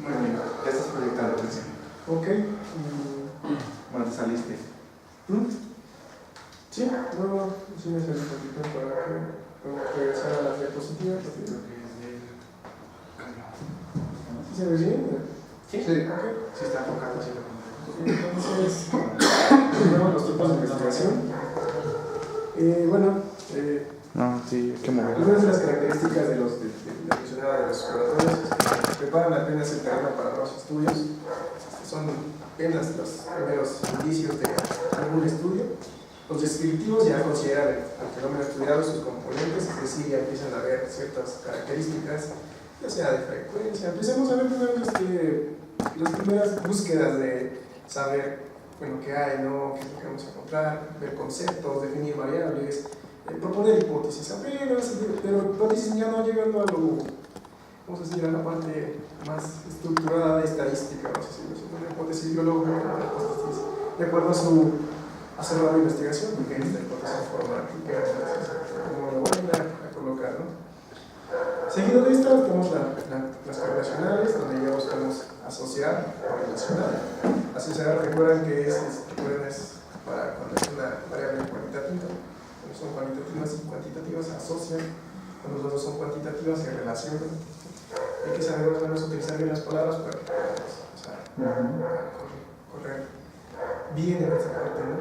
Muy bien, ya estás proyectando, atención. Ok. Bueno, te saliste. Sí, luego sí me salí un poquito para que regresar a las diapositivas. ¿Sí se ve bien? Sí, Okay. sí está enfocado. Entonces, tenemos los tipos de investigación. No, sí, qué mover. Algunas de las características de los exploradores que preparan apenas el terreno para nuevos estudios. Son apenas los primeros indicios de algún estudio. Los descriptivos ya consideran el fenómeno estudiado, sus componentes, es decir, ya empiezan a ver ciertas características, ya sea de frecuencia. Empecemos a ver primero las primeras búsquedas de saber qué hay, ¿no? Qué es lo que vamos a encontrar, ver conceptos, definir variables, proponer hipótesis apenas, pero hipótesis ya no llegando a vamos a decir, a la parte más estructurada de estadística, vamos a decirlo, una hipótesis biológica, una hipótesis de acuerdo a su hacerlo de investigación, porque esta hipótesis informática, cómo lo van a colocar, ¿no? Seguido de estas tenemos las correlacionales, donde ya buscamos asociar o relacionar. Asociar, recuerdan que es para cuando es una variable cualitativa, cuando son cualitativas y cuantitativas se asocian, cuando los dos son cuantitativas se relacionan. Hay que saber más o menos utilizar bien las palabras para correr bien en esta parte, ¿no?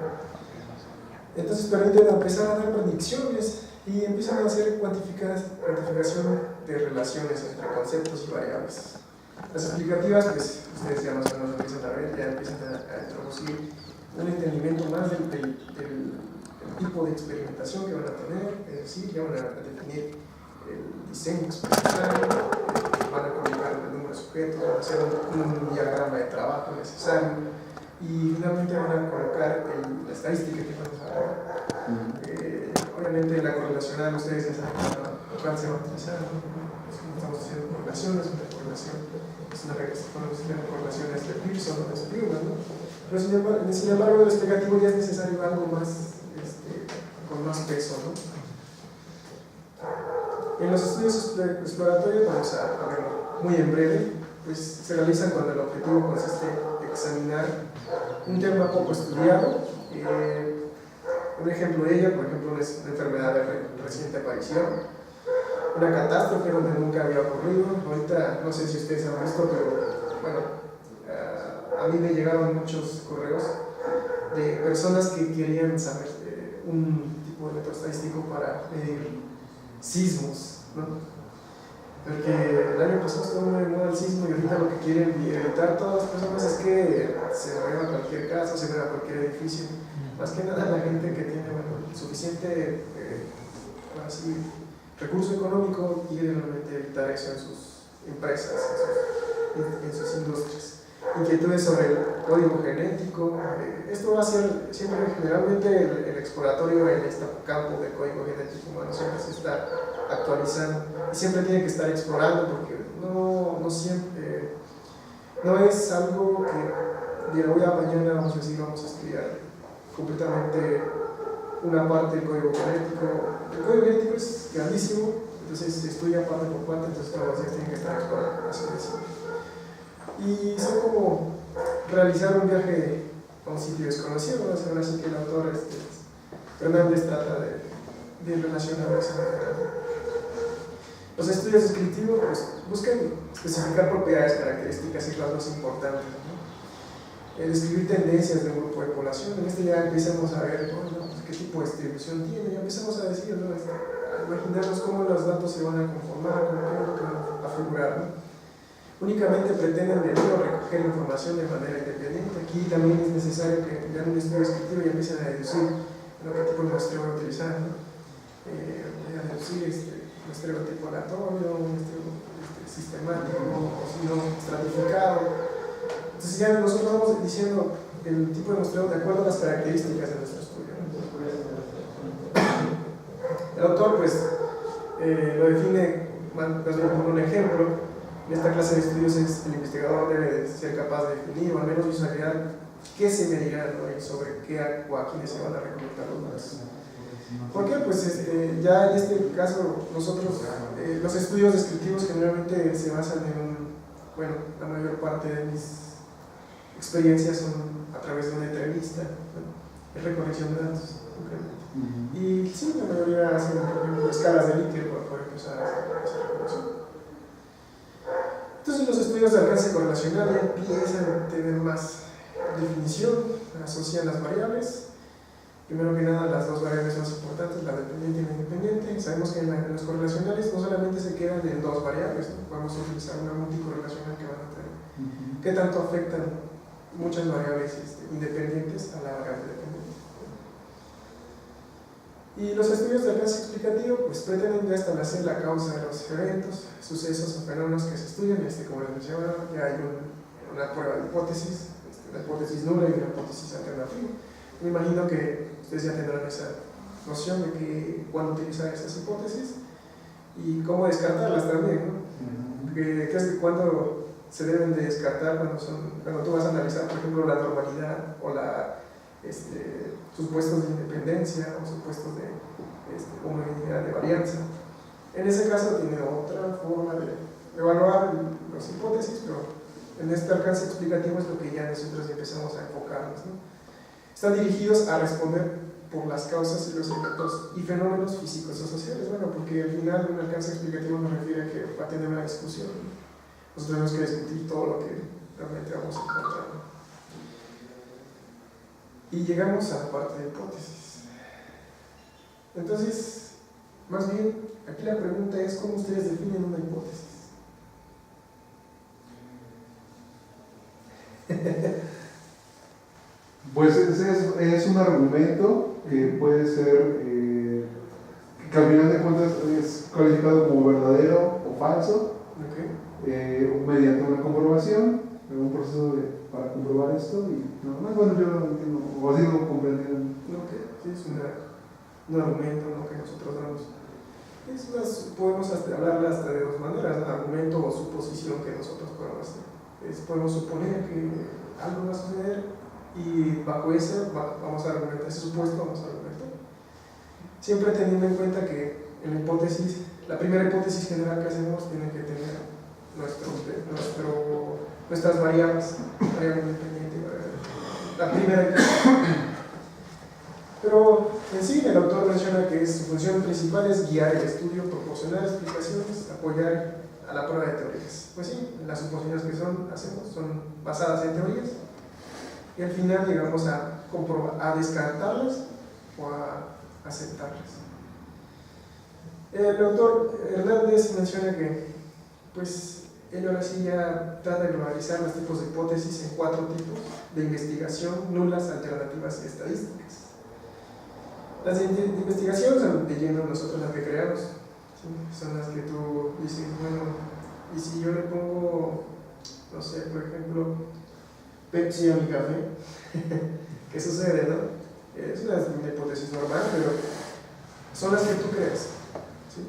Entonces permiten empezar a dar predicciones y empiezan a hacer cuantificación de relaciones entre conceptos y variables. Las explicativas, pues ustedes ya más o menos lo empiezan a ver, ya empiezan a introducir un entendimiento más del tipo de experimentación que van a tener, es decir, ya van a definir el diseño experimental, van a colocar el número de sujetos, van a hacer un diagrama de trabajo necesario y finalmente van a colocar la estadística que vamos a ver. Obviamente la correlacional, ustedes ya saben cuál se va a utilizar, ¿no? Estamos haciendo correlaciones, una correlación es una correlación de Pearson o de Spearman, ¿no? Pero sin embargo el explicativo ya es necesario algo más con más peso, ¿no? En los estudios exploratorios, vamos a verlo muy en breve, pues se realizan cuando el objetivo consiste en examinar un tema poco estudiado. Un ejemplo de ello, por ejemplo, es una enfermedad de reciente aparición, una catástrofe donde nunca había ocurrido. Ahorita no sé si ustedes han visto, pero bueno, a mí me llegaron muchos correos de personas que querían saber un tipo de método estadístico para medir sismos, ¿no? Porque el año pasado estuvo muy de moda el sismo y ahorita lo que quieren evitar todas las personas es que se mueva cualquier casa, se mueva cualquier edificio. Más que nada la gente que tiene suficiente recurso económico quiere realmente evitar eso en sus empresas, en sus industrias. Inquietudes sobre el código genético. Esto va a ser siempre, generalmente el exploratorio en este campo del código genético humano siempre se está actualizando y siempre tiene que estar explorando porque no siempre, no es algo que de hoy a mañana vamos a decir vamos a estudiar completamente una parte del código genético. El código genético es grandísimo, entonces se estudia parte por parte, entonces todos los días tienen que estar explorando, así de simple. Y son como realizar un viaje a un sitio desconocido, ¿no? Ahora sí que el autor Fernández trata de relacionar eso. Los estudios descriptivos pues, buscan especificar propiedades, características y rasgos importantes, ¿no? Describir tendencias de un grupo de población. En este ya empezamos a ver qué tipo de distribución tiene, ya empezamos a decir, ¿no? A imaginarnos cómo los datos se van a conformar, cómo es lo que van a figurar, ¿no? Únicamente pretenden recoger información de manera independiente. Aquí también es necesario que ya en un estudio descriptivo ya empiecen a deducir qué tipo de muestreo van a utilizar, ¿no? Voy a deducir muestreo tipo aleatorio, muestreo sistemático, o si no, estratificado. Entonces ya nosotros vamos diciendo el tipo de muestreo de acuerdo a las características de nuestro estudio, ¿no? El autor pues lo define con un ejemplo. En esta clase de estudios el investigador debe ser capaz de definir o al menos visualizar qué se medirá, ¿no? Y sobre qué o a quiénes se van a recolectar los datos. ¿Por qué? Pues ya en este caso nosotros los estudios descriptivos generalmente se basan bueno, la mayor parte de mis experiencias son a través de una entrevista, ¿no? Recolección de datos, simplemente. Y sí, la mayoría hacen, por ejemplo, escalas de Likert para poder empezar a hacer esa recolección. Entonces los estudios de alcance correlacional ya empiezan a tener más definición, asocian las variables. Primero que nada, las dos variables más importantes, la dependiente y la independiente. Sabemos que en los correlacionales no solamente se quedan en dos variables, ¿no? Podemos utilizar una multicorrelacional que van a tener. ¿Qué tanto afectan muchas variables independientes a la variable dependiente? Y los estudios de alcance explicativo pues pretenden ya establecer la causa de los eventos, sucesos o fenómenos que se estudian. Como les mencionaba, ya hay una prueba de hipótesis, la hipótesis nula y una hipótesis alternativa. Me imagino que ustedes ya tendrán esa noción de que cuándo utilizar esas hipótesis y cómo descartarlas también, ¿no? ¿Cuándo se deben de descartar cuando tú vas a analizar, por ejemplo, la normalidad o supuestos de independencia o supuestos de homogeneidad de varianza? En ese caso tiene otra forma de evaluar las hipótesis, pero en este alcance explicativo es lo que ya nosotros empezamos a enfocarnos, ¿no? Están dirigidos a responder por las causas y los efectos y fenómenos físicos o sociales. Bueno, porque al final un alcance explicativo nos refiere a que va a tener una discusión. Nosotros tenemos que discutir todo lo que realmente vamos a encontrar. Y llegamos a la parte de hipótesis. Entonces, más bien, aquí la pregunta es ¿cómo ustedes definen una hipótesis? Pues es un argumento que puede ser, que al final de cuentas es calificado como verdadero o falso, mediante una comprobación, un proceso para comprobar esto y nada más. Bueno, yo lo entiendo, o así lo comprendí. Sí, es un argumento, ¿no?, que nosotros damos. Podemos hablarla hasta de dos maneras, ¿no? Argumento o suposición que nosotros podemos hacer. Podemos suponer que algo va a suceder y bajo ese vamos a argumentar, ese supuesto vamos a argumentar. Siempre teniendo en cuenta que en la hipótesis, la primera hipótesis general que hacemos tiene que tener nuestras variables, variable independiente y variable. La primera hipótesis. Pero en sí, el autor menciona que su función principal es guiar el estudio, proporcionar explicaciones, apoyar a la prueba de teorías. Pues sí, las suposiciones que hacemos son basadas en teorías y al final llegamos a descartarlas o a aceptarlas. El autor Hernández menciona que pues él ahora sí ya trata de globalizar los tipos de hipótesis en 4 tipos de investigación: nulas, alternativas y estadísticas. Las de investigación son de lleno nosotros las que creamos, ¿sí? Son las que tú dices, bueno, y si yo le pongo, no sé, por ejemplo, Pepsi a mi café, ¿qué sucede, no? Es una hipótesis normal, pero son las que tú creas, ¿sí?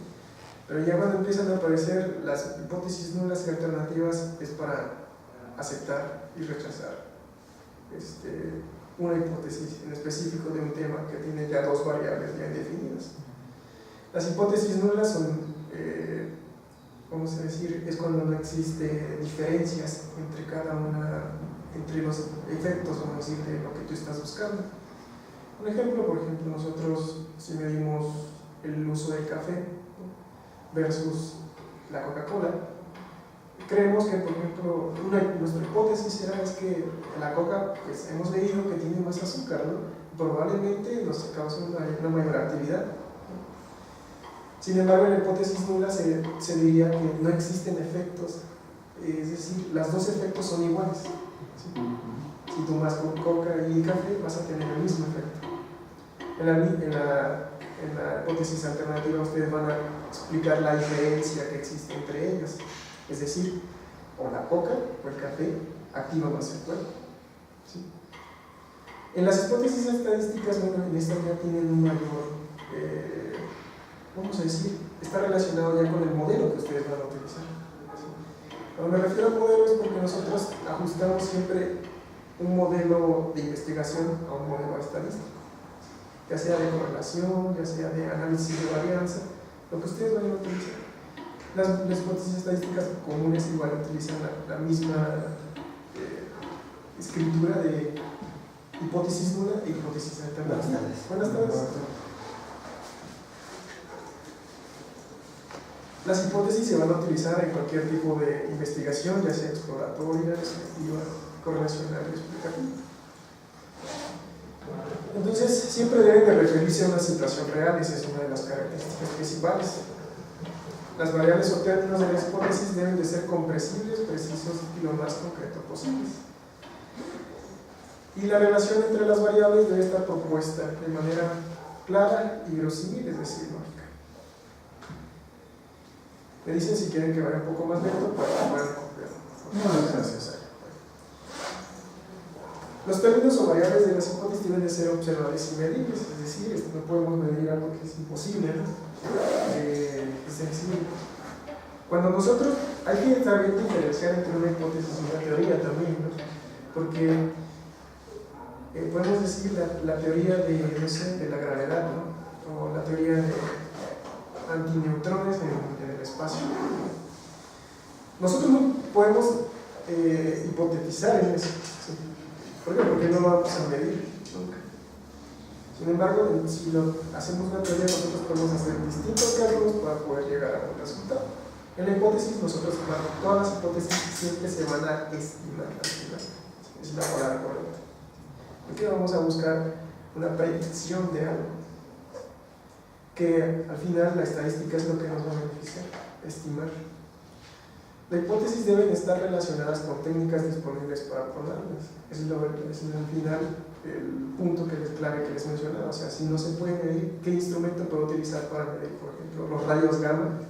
Pero ya cuando empiezan a aparecer las hipótesis nulas y alternativas es para aceptar y rechazar una hipótesis en específico de un tema que tiene ya 2 variables ya definidas. Las hipótesis nulas son, vamos a decir, es cuando no existe diferencias entre los efectos, vamos a decir, de lo que tú estás buscando. Un ejemplo, por ejemplo, nosotros si medimos el uso del café versus la Coca-Cola, creemos que, por ejemplo, nuestra hipótesis es que la coca, pues hemos leído que tiene más azúcar, ¿no? Probablemente nos causa una mayor actividad. Sin embargo, en la hipótesis nula se diría que no existen efectos, es decir, los 2 efectos son iguales, ¿sí? Si tomas coca y café vas a tener el mismo efecto. En la hipótesis alternativa ustedes van a explicar la diferencia que existe entre ellas. Es decir, o la coca o el café activa más el cuerpo, ¿sí? En las hipótesis estadísticas, bueno, en esta ya tienen un mayor, vamos a decir, está relacionado ya con el modelo que ustedes van a utilizar, ¿sí? Cuando me refiero al modelo es porque nosotros ajustamos siempre un modelo de investigación a un modelo estadístico, ya sea de correlación, ya sea de análisis de varianza, lo que ustedes van a utilizar. Las hipótesis estadísticas comunes igual utilizan la misma escritura de hipótesis nula e hipótesis alternativa. Buenas tardes. Las hipótesis se van a utilizar en cualquier tipo de investigación, ya sea exploratoria, descriptiva, correlacional o explicativa. Entonces, siempre deben de referirse a una situación real, esa es una de las características principales. Las variables o términos de las hipótesis deben de ser comprensibles, precisos y lo más concreto posibles. Y la relación entre las variables debe estar propuesta de manera clara y verosímil, es decir, lógica. Me dicen si quieren que vaya un poco más lento para que puedan copiar. No es necesario. Los términos o variables de las hipótesis deben de ser observables y medibles, es decir, no podemos medir algo que es imposible, ¿no? Es decir, cuando nosotros hay que saber diferenciar entre una hipótesis y una teoría también, ¿no? Porque podemos decir la teoría de, no sé, de la gravedad, ¿no? O la teoría de antineutrones en el espacio. Nosotros no podemos hipotetizar en eso, ¿sí? ¿Por qué? Porque no lo vamos a medir nunca. Sin embargo, si lo hacemos una teoría, nosotros podemos hacer distintos cálculos para poder llegar a un resultado. En la hipótesis, nosotros, todas las hipótesis siempre se van a estimar al final. Es la palabra correcta. Porque vamos a buscar una predicción de algo. Que al final la estadística es lo que nos va a beneficiar, estimar. Las hipótesis deben estar relacionadas con técnicas disponibles para probarlas. Ese es al final el punto clave que les mencionaba. O sea, si no se puede medir, ¿qué instrumento puedo utilizar para medir, por ejemplo, los rayos gamma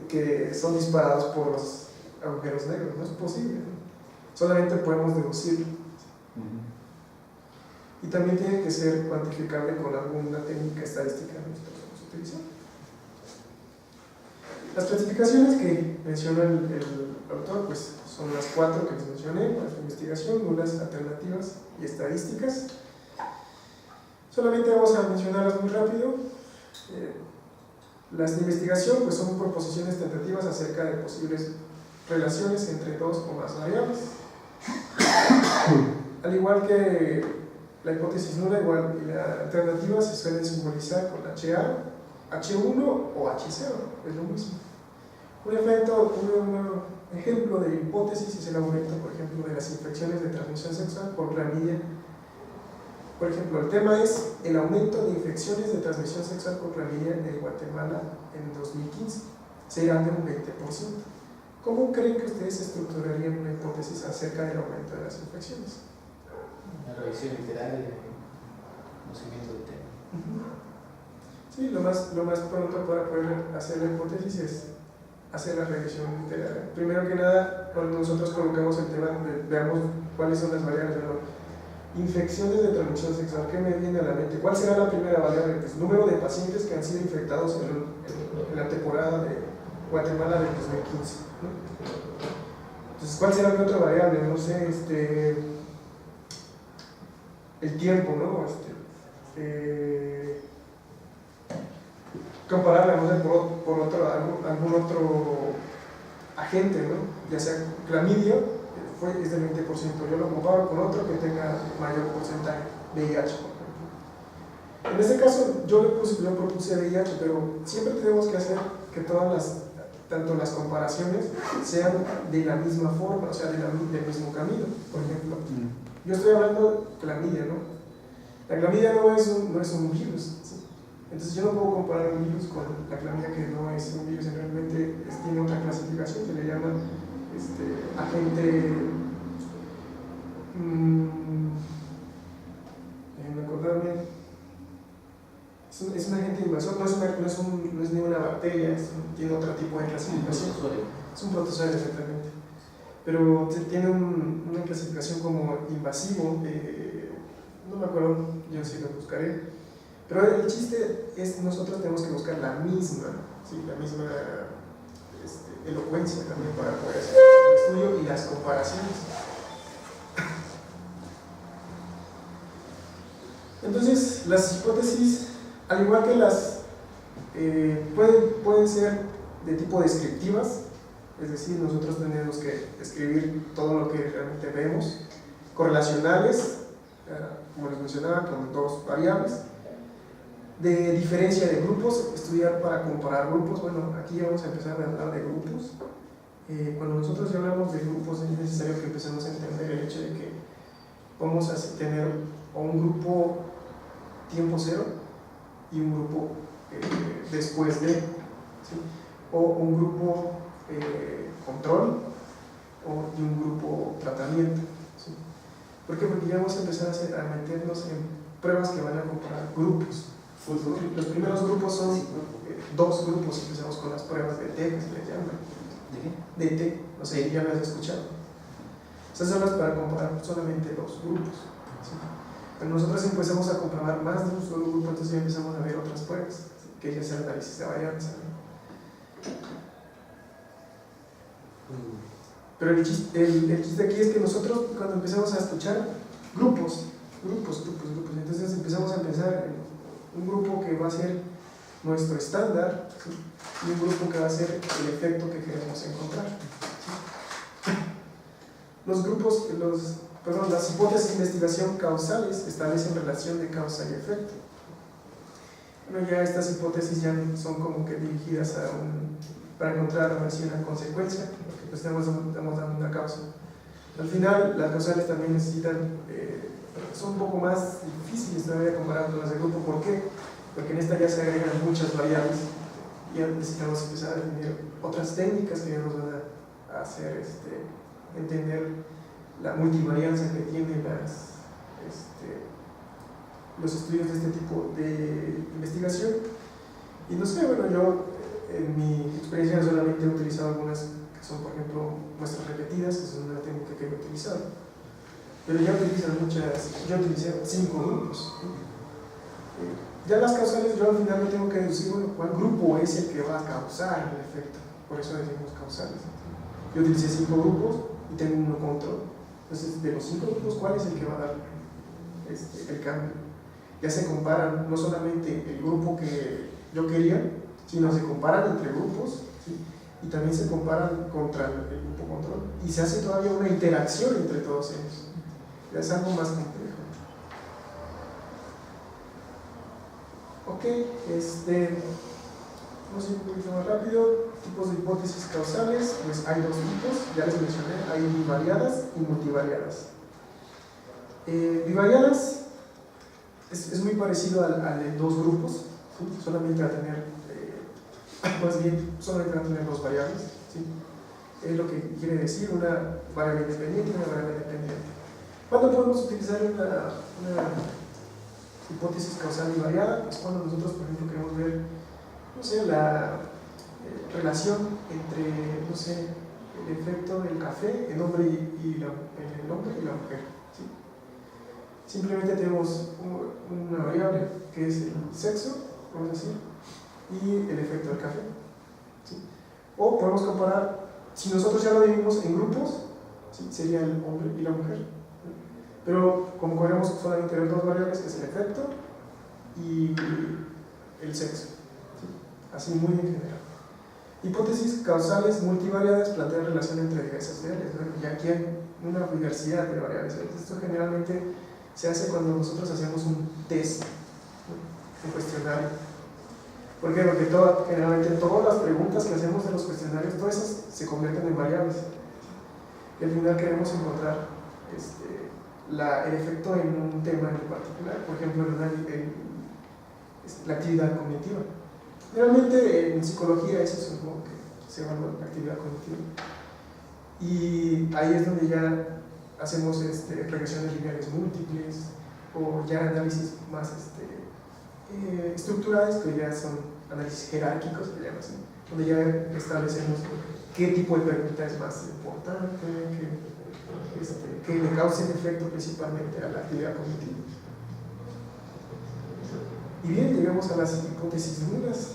que son disparados por los agujeros negros? No es posible, ¿no? Solamente podemos deducirlo. Y también tiene que ser cuantificable con alguna técnica estadística que nosotros vamos a utilizar. Las clasificaciones que menciona el autor pues, son las 4 que les mencioné: las de investigación, nulas, alternativas y estadísticas. Solamente vamos a mencionarlas muy rápido. Las de investigación pues, son proposiciones tentativas acerca de posibles relaciones entre dos o más variables. Al igual que la hipótesis nula igual y la alternativa se suelen simbolizar con HA, H1 o H0, es lo mismo. Un ejemplo de hipótesis es el aumento, por ejemplo, de las infecciones de transmisión sexual por clamidia. Por ejemplo, el tema es el aumento de infecciones de transmisión sexual por clamidia en Guatemala en 2015. Será de un 20%. ¿Cómo creen que ustedes estructurarían una hipótesis acerca del aumento de las infecciones? Una revisión literaria y conocimiento del tema. Sí, lo más pronto para poder hacer la hipótesis es hacer la revisión literaria. Primero que nada, cuando nosotros colocamos el tema, veamos cuáles son las variables. Infecciones de transmisión sexual, ¿qué me viene a la mente? ¿Cuál será la primera variable? Pues número de pacientes que han sido infectados en la temporada de Guatemala del 2015, ¿no? Entonces, ¿cuál será la otra variable? No sé, el tiempo, ¿no? Compararla, no sé, por algún otro agente, ¿no? Ya sea clamidia, es del 20%. Yo lo comparo con otro que tenga mayor porcentaje de VIH, por ejemplo. En este caso, yo propuse VIH, pero siempre tenemos que hacer que tanto las comparaciones sean de la misma forma, o sea, del mismo camino. Por ejemplo, yo estoy hablando de clamidia, ¿no? La clamidia no es un virus, ¿sí? Entonces yo no puedo comparar un virus con la clamidia, que no es un virus, realmente tiene otra clasificación, se le llama agente, déjenme acordarme, es un agente invasor, no es ni una bacteria, tiene otro tipo de clasificación. Es un protozoario, exactamente. Pero tiene una clasificación como invasivo, no me acuerdo, yo sí lo buscaré. Pero el chiste es que nosotros tenemos que buscar la misma elocuencia también para poder hacer el estudio y las comparaciones. Entonces, las hipótesis, al igual que las pueden ser de tipo descriptivas, es decir, nosotros tenemos que escribir todo lo que realmente vemos, correlacionales, como les mencionaba, con dos variables, de diferencia de grupos, estudiar para comparar grupos. Bueno, aquí ya vamos a empezar a hablar de grupos. Cuando nosotros ya hablamos de grupos, es necesario que empecemos a entender el hecho de que vamos a tener un grupo tiempo cero y un grupo después de, ¿sí? O un grupo control y un grupo tratamiento, ¿sí? ¿Por qué? Porque ya vamos a empezar a meternos en pruebas que van a comparar grupos. Los primeros grupos son dos grupos. Empezamos con las pruebas de T, que se les llama. ¿De qué? De T, no sé, ya me has escuchado. Esas son las para comparar solamente los grupos, ¿sí? Cuando nosotros empezamos a comprobar más de un solo grupo, entonces ya empezamos a ver otras pruebas, ¿sí? Que ya es el análisis de variables, ¿sí? Pero el chiste aquí es que nosotros, cuando empezamos a escuchar grupos, entonces empezamos a pensar en un grupo que va a ser nuestro estándar, ¿sí? Y un grupo que va a ser el efecto que queremos encontrar, ¿sí? Las hipótesis de investigación causales establecen relación de causa y efecto. Bueno, ya estas hipótesis ya son como que dirigidas para encontrar una consecuencia, porque pues estamos dando una causa. Al final, las causales también son un poco más difíciles todavía comparado con las del grupo. ¿Por qué? Porque en esta ya se agregan muchas variables y ya necesitamos empezar a definir otras técnicas que nos van a hacer entender la multivarianza que tienen los estudios de este tipo de investigación. Y no sé, bueno, yo en mi experiencia solamente he utilizado algunas que son, por ejemplo, muestras repetidas, que es una técnica que he utilizado, pero ya utilizan yo utilicé 5 grupos. Ya las causales, yo al final me tengo que deducir, bueno, cuál grupo es el que va a causar el efecto, por eso decimos causales. Yo utilicé 5 grupos y tengo uno control. Entonces, de los 5 grupos, ¿cuál es el que va a dar el cambio? Ya se comparan no solamente el grupo que yo quería, sino se comparan entre grupos, ¿sí? Y también se comparan contra el grupo control. Y se hace todavía una interacción entre todos ellos. Ya es algo más complejo. Ok, vamos a ir un poquito más rápido. Tipos de hipótesis causales, pues hay 2 tipos, ya les mencioné, hay bivariadas y multivariadas. Bivariadas es muy parecido al de 2 grupos, ¿sí? Solamente va a tener, solamente va a tener 2 variables, ¿sí? Es lo que quiere decir una variable independiente y una variable dependiente. ¿Cuándo podemos utilizar una hipótesis causal bivariada? Es cuando nosotros, por ejemplo, queremos ver, no sé, la relación entre, no sé, el efecto del café, el hombre y la mujer, ¿sí? Simplemente tenemos una variable que es el sexo, vamos a decir, y el efecto del café, ¿sí? O podemos comparar, si nosotros ya lo dividimos en grupos, ¿sí? Sería el hombre y la mujer, ¿sí? Pero como queremos solamente ver 2 variables, que es el efecto y el sexo, ¿sí? Así muy en general. Hipótesis causales multivariadas plantean relación entre diversas variables, ¿no? Y aquí hay una diversidad de variables. Esto generalmente se hace cuando nosotros hacemos un test, ¿no? Un cuestionario. ¿Por qué? Porque generalmente todas las preguntas que hacemos de los cuestionarios, todas esas se convierten en variables. Y al final queremos encontrar el efecto en un tema en particular, por ejemplo, la actividad cognitiva. Realmente en psicología eso es algo que se llama la actividad cognitiva. Y ahí es donde ya hacemos regresiones lineales múltiples o ya análisis más estructurales, que ya son análisis jerárquicos, que llaman así, donde ya establecemos qué tipo de pregunta es más importante, que le cause efecto principalmente a la actividad cognitiva. Y bien, llegamos a las hipótesis nulas.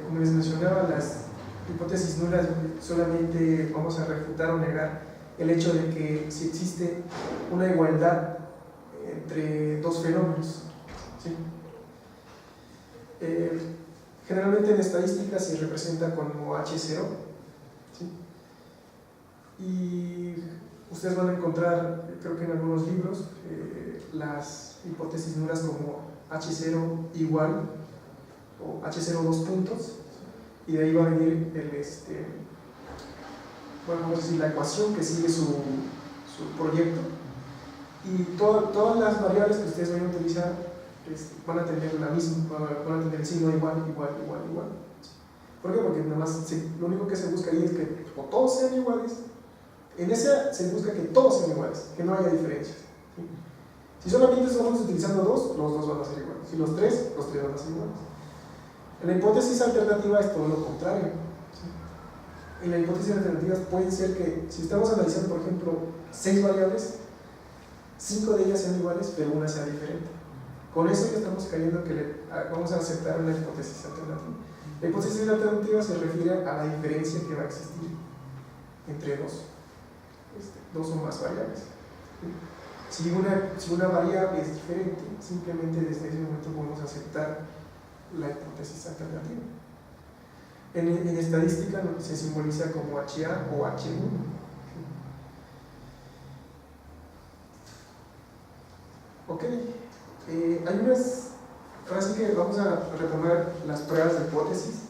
Como les mencionaba, las hipótesis nulas solamente vamos a refutar o negar el hecho de que si existe una igualdad entre 2 fenómenos, ¿sí? Generalmente en estadística se representa como H0, ¿sí? Y ustedes van a encontrar, creo que en algunos libros, las hipótesis nulas como H0 igual o H0 2 puntos, y de ahí va a venir bueno, vamos a decir, la ecuación que sigue su proyecto, y todas las variables que ustedes van a utilizar van a tener la misma, van a tener el signo igual. ¿Por qué? Porque nada más lo único que se busca ahí es que o todos sean iguales. En esa se busca que todos sean iguales, que no haya diferencias, ¿sí? Si solamente estamos utilizando dos, los dos van a ser iguales. Si los tres van a ser iguales. En la hipótesis alternativa es todo lo contrario, ¿sí? En la hipótesis alternativa pueden ser que, si estamos analizando, por ejemplo, 6 variables, 5 de ellas sean iguales, pero una sea diferente. Con eso ya estamos cayendo que vamos a aceptar una hipótesis alternativa. La hipótesis alternativa se refiere a la diferencia que va a existir entre dos o más variables. Si una variable es diferente, simplemente desde ese momento podemos aceptar la hipótesis alternativa. En estadística se simboliza como HA o H1. Ok, hay unas. Ahora sí que vamos a retomar las pruebas de hipótesis.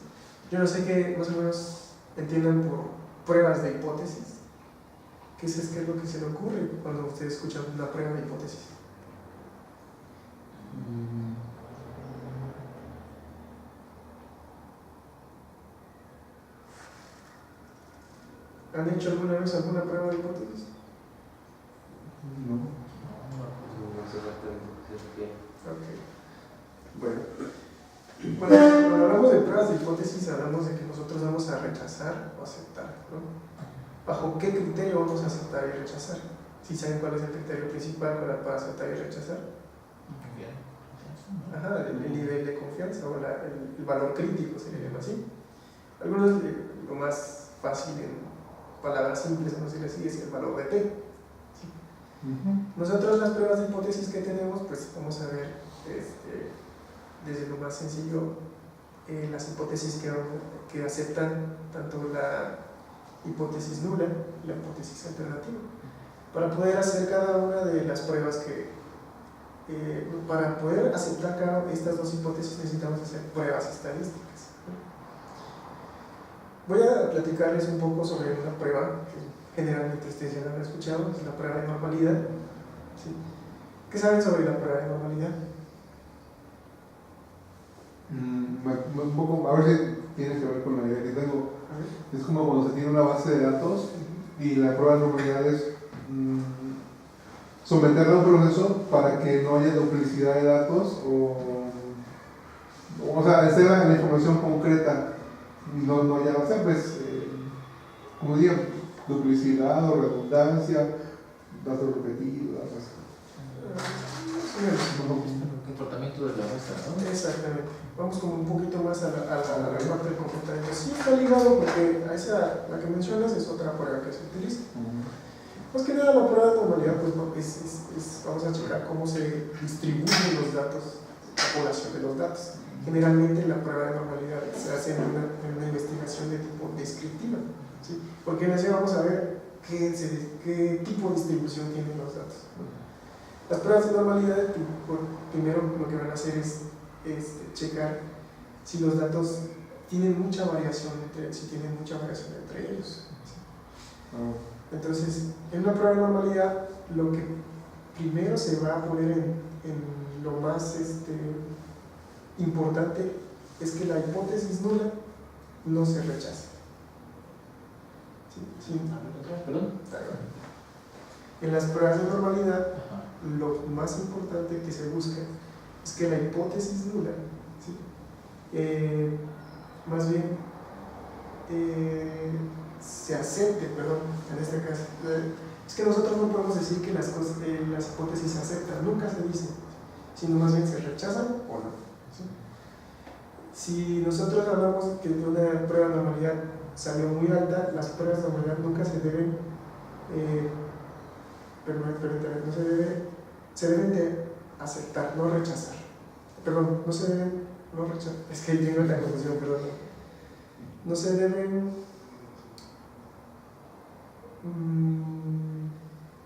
Yo no sé qué más o menos entiendan por pruebas de hipótesis. ¿Qué es lo que se le ocurre cuando ustedes escuchan una prueba de hipótesis? ¿Han hecho alguna vez alguna prueba de hipótesis? No. No sé exactamente. Ok. Bueno, cuando hablamos de pruebas de hipótesis, hablamos de que nosotros vamos a rechazar o aceptar, ¿no? ¿Bajo qué criterio vamos a aceptar y rechazar? ¿Sí saben cuál es el criterio principal para aceptar y rechazar? Ajá, el nivel de confianza o el valor crítico, se le llama así. Algunos, lo más fácil en palabras simples, vamos a decir así, es el valor de P. ¿Sí? Nosotros las pruebas de hipótesis que tenemos, pues vamos a ver desde lo más sencillo, las hipótesis que aceptan tanto la hipótesis nula y la hipótesis alternativa. Para poder hacer cada una de las pruebas para poder aceptar cada una de estas dos hipótesis necesitamos hacer pruebas estadísticas. Voy a platicarles un poco sobre una prueba que generalmente ustedes ya la han escuchado, es la prueba de normalidad. ¿Sí? ¿Qué saben sobre la prueba de normalidad? Un poco, a ver si tiene que ver con la idea que tengo. Es como cuando se tiene una base de datos y la prueba de normalidad es someterla a un proceso para que no haya duplicidad de datos o sea, esté la información concreta, no haya, o sea, pues, como digo, duplicidad o redundancia, datos repetidos, datos así. Comportamiento de la muestra, ¿no? Exactamente. Vamos como un poquito más a la parte del comportamiento. Sí está ligado porque a la que mencionas es otra prueba que se utiliza. Más que nada la prueba de normalidad, pues vamos a checar cómo se distribuyen los datos, la población de los datos. Generalmente la prueba de normalidad se hace en una investigación de tipo descriptiva, ¿sí? Porque en ese vamos a ver qué tipo de distribución tienen los datos. Las pruebas de normalidad, primero lo que van a hacer es checar si los datos tienen mucha variación entre ellos. ¿Sí? Entonces, en una prueba de normalidad, lo que primero se va a poner en lo más importante es que la hipótesis nula no se rechace. ¿Sí? ¿Perdón? En las pruebas de normalidad, lo más importante que se busca es que la hipótesis nula, ¿sí? Más bien se acepte, perdón, en este caso. Es que nosotros no podemos decir que las hipótesis se aceptan, nunca se dice, sino más bien se rechazan o no. ¿Sí? Si nosotros hablamos que de una prueba de normalidad salió muy alta, las pruebas de normalidad nunca se deben, se deben de aceptar, no rechazar. Perdón, no se deben no rechazar. Es que ahí tengo la confusión, perdón. No se deben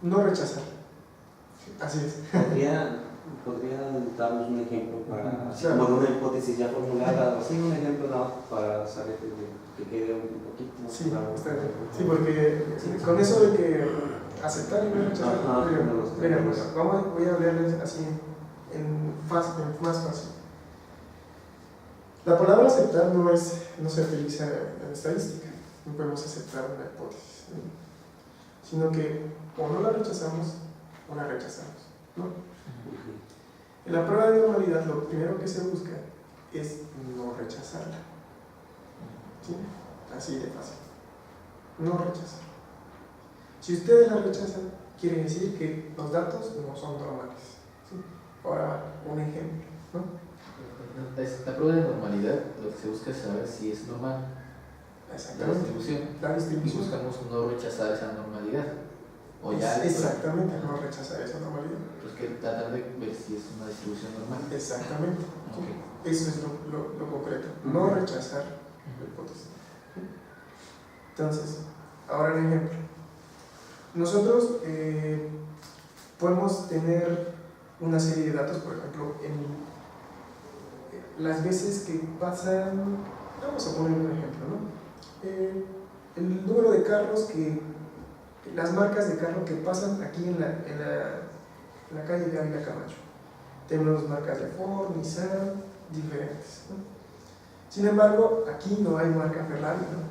no rechazar. Así es. ¿Podría darnos un ejemplo para, así Claro. como de una hipótesis ya formulada, o así un ejemplo para saber que quede un poquito más Sí, claro? está bien. Sí, porque con eso de que aceptar y no rechazar, Ajá, mira, como los mira, temas. voy a hablarles así en más fácil. La palabra aceptar no se utiliza en estadística, no podemos aceptar una hipótesis, ¿no? Sino que o no la rechazamos o la rechazamos, ¿no? En la prueba de normalidad lo primero que se busca es no rechazarla, ¿sí? Así de fácil, no rechazar. Si ustedes la rechazan, quiere decir que los datos no son normales, ¿sí? Ahora, un ejemplo, ¿no? La prueba de normalidad, lo que se busca es saber si es normal la Exactamente. distribución. La Y distribución. buscamos no rechazar esa normalidad. O ya Exactamente, no rechazar esa normalidad. Pues que tratar de ver si es una distribución normal. Exactamente. Ok. Eso es lo concreto. No rechazar la hipótesis. Entonces, ahora un ejemplo. Nosotros podemos tener una serie de datos, por ejemplo, en las veces que pasan, vamos a poner un ejemplo, ¿no? El número de carros las marcas de carro que pasan aquí en la calle de Ávila Camacho. Tenemos marcas de Ford, Nissan, diferentes, ¿no? Sin embargo, aquí no hay marca Ferrari, ¿no?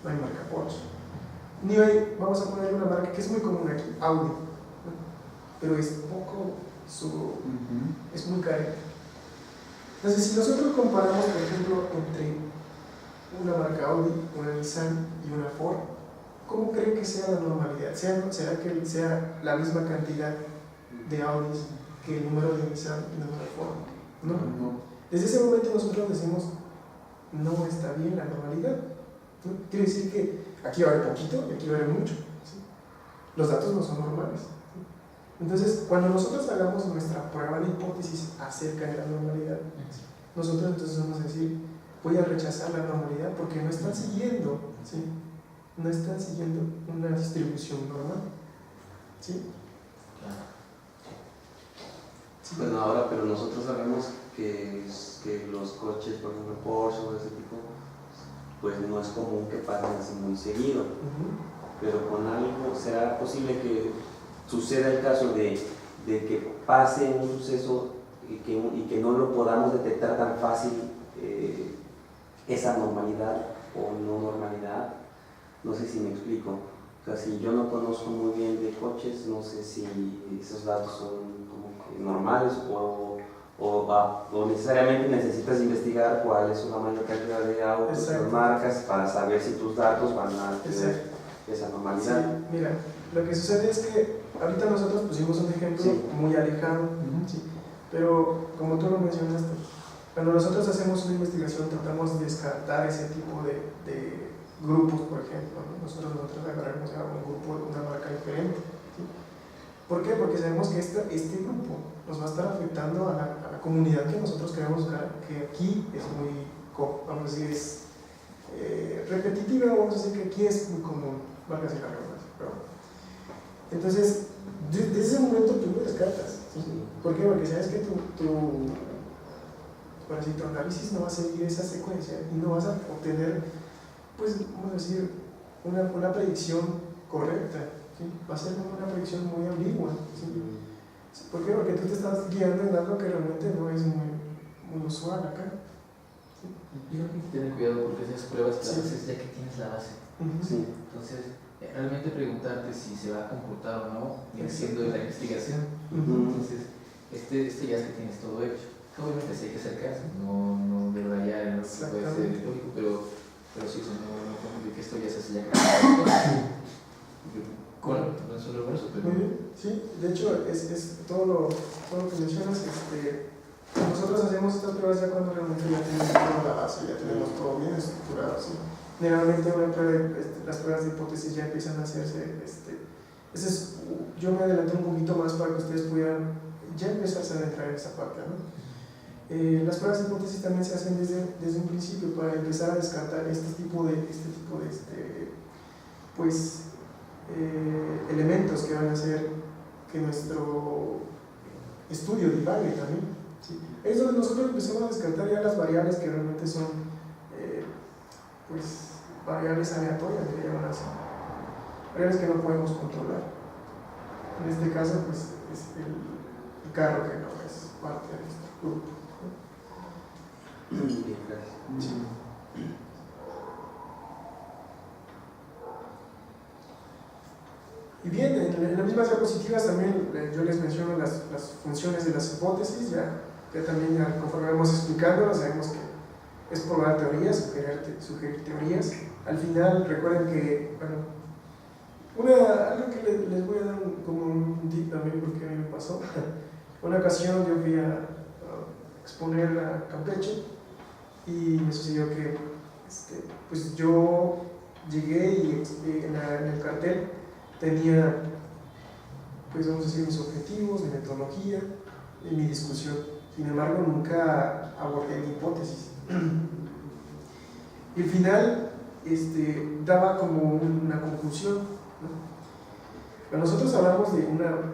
No hay marca Porsche. Ni hay, vamos a poner una marca que es muy común aquí, Audi, ¿no? Pero es poco, es muy careta. Entonces, si nosotros comparamos, por ejemplo, entre una marca Audi, una Nissan y una Ford, ¿cómo creen que sea la normalidad? ¿Será que sea la misma cantidad de Audis que el número de Nissan y el número de Ford? No. Desde ese momento nosotros decimos, no está bien la normalidad, ¿no? Quiere decir que aquí va a haber poquito y aquí va a haber mucho, ¿sí? Los datos no son normales, ¿sí? Entonces, cuando nosotros hagamos nuestra prueba de hipótesis acerca de la normalidad, nosotros entonces vamos a decir, voy a rechazar la normalidad porque no están siguiendo, ¿sí? No están siguiendo una distribución normal, ¿sí? Sí. Bueno, ahora, pero nosotros sabemos que los coches, por ejemplo, Porsche o ese tipo, pues no es común que pasen así muy seguido. Pero con algo, ¿será posible que suceda el caso de que pase un suceso y que no lo podamos detectar tan fácil, esa normalidad o no normalidad? No sé si me explico. O sea, si yo no conozco muy bien de coches, no sé si esos datos son como que normales o necesariamente necesitas investigar cuál es la mayor cantidad de autos, las marcas, para saber si tus datos van a tener esa normalidad. Sí, mira, lo que sucede es que ahorita nosotros pusimos un ejemplo muy alejado, ¿sí? Pero como tú lo mencionaste, cuando nosotros hacemos una investigación tratamos de descartar ese tipo de grupos, por ejemplo, ¿no? Nosotros agarramos a un grupo de una marca diferente, ¿sí? ¿Por qué? Porque sabemos que este grupo nos va a estar afectando a la comunidad que nosotros queremos buscar, que aquí es muy, vamos a decir, es repetitiva, vamos a decir que aquí es muy común, marcas y cargas, pero entonces, desde ese momento tú lo descartas, ¿sí? ¿Por qué? Porque sabes que tu análisis no va a seguir esa secuencia y no vas a obtener, pues, vamos a decir, una predicción correcta, ¿sí? Va a ser una predicción muy ambigua, ¿sí? ¿Por qué? Porque tú te estás guiando en algo que realmente no es muy usual acá. ¿Sí? Yo creo que hay que tener cuidado porque esas pruebas las haces ya que tienes la base. Sí. Entonces, realmente preguntarte si se va a comportar o no, viene siendo de la investigación. Entonces, este ya es que tienes todo hecho. Obviamente sí hay que hacer caso, no de rayar en lo que puede ser lógico, pero sí, no de que esto ya se hace ya con no solo por eso, pero... Muy bien, sí, de hecho es todo lo que mencionas, nosotros hacemos estas pruebas ya cuando realmente ya tenemos toda la base, ya tenemos todo bien estructurado, ¿sí? Generalmente las pruebas de hipótesis ya empiezan a hacerse, yo me adelanté un poquito más para que ustedes pudieran ya empezarse a adentrar en esa parte, ¿no? Las pruebas de hipótesis también se hacen desde un principio para empezar a descartar este tipo de elementos que van a hacer que nuestro estudio divague también, ¿sí? Es donde nosotros empezamos a descartar ya las variables que realmente son variables aleatorias, que llaman así, variables que no podemos controlar. En este caso pues es el carro, que no es parte de nuestro grupo. Bien, gracias. Sí. Y bien, en las mismas diapositivas también yo les menciono las funciones de las hipótesis, ya también conforme vamos explicando, sabemos que es probar teorías, sugerir teorías. Al final recuerden que, algo que les voy a dar como un tip también, porque a mí me pasó. Una ocasión yo fui a exponer a Campeche y me sucedió que pues yo llegué y en el cartel tenía, pues vamos a decir, mis objetivos, mi metodología y mi discusión. Sin embargo, nunca abordé mi hipótesis. Y al final daba como una conclusión, ¿no? Cuando nosotros hablamos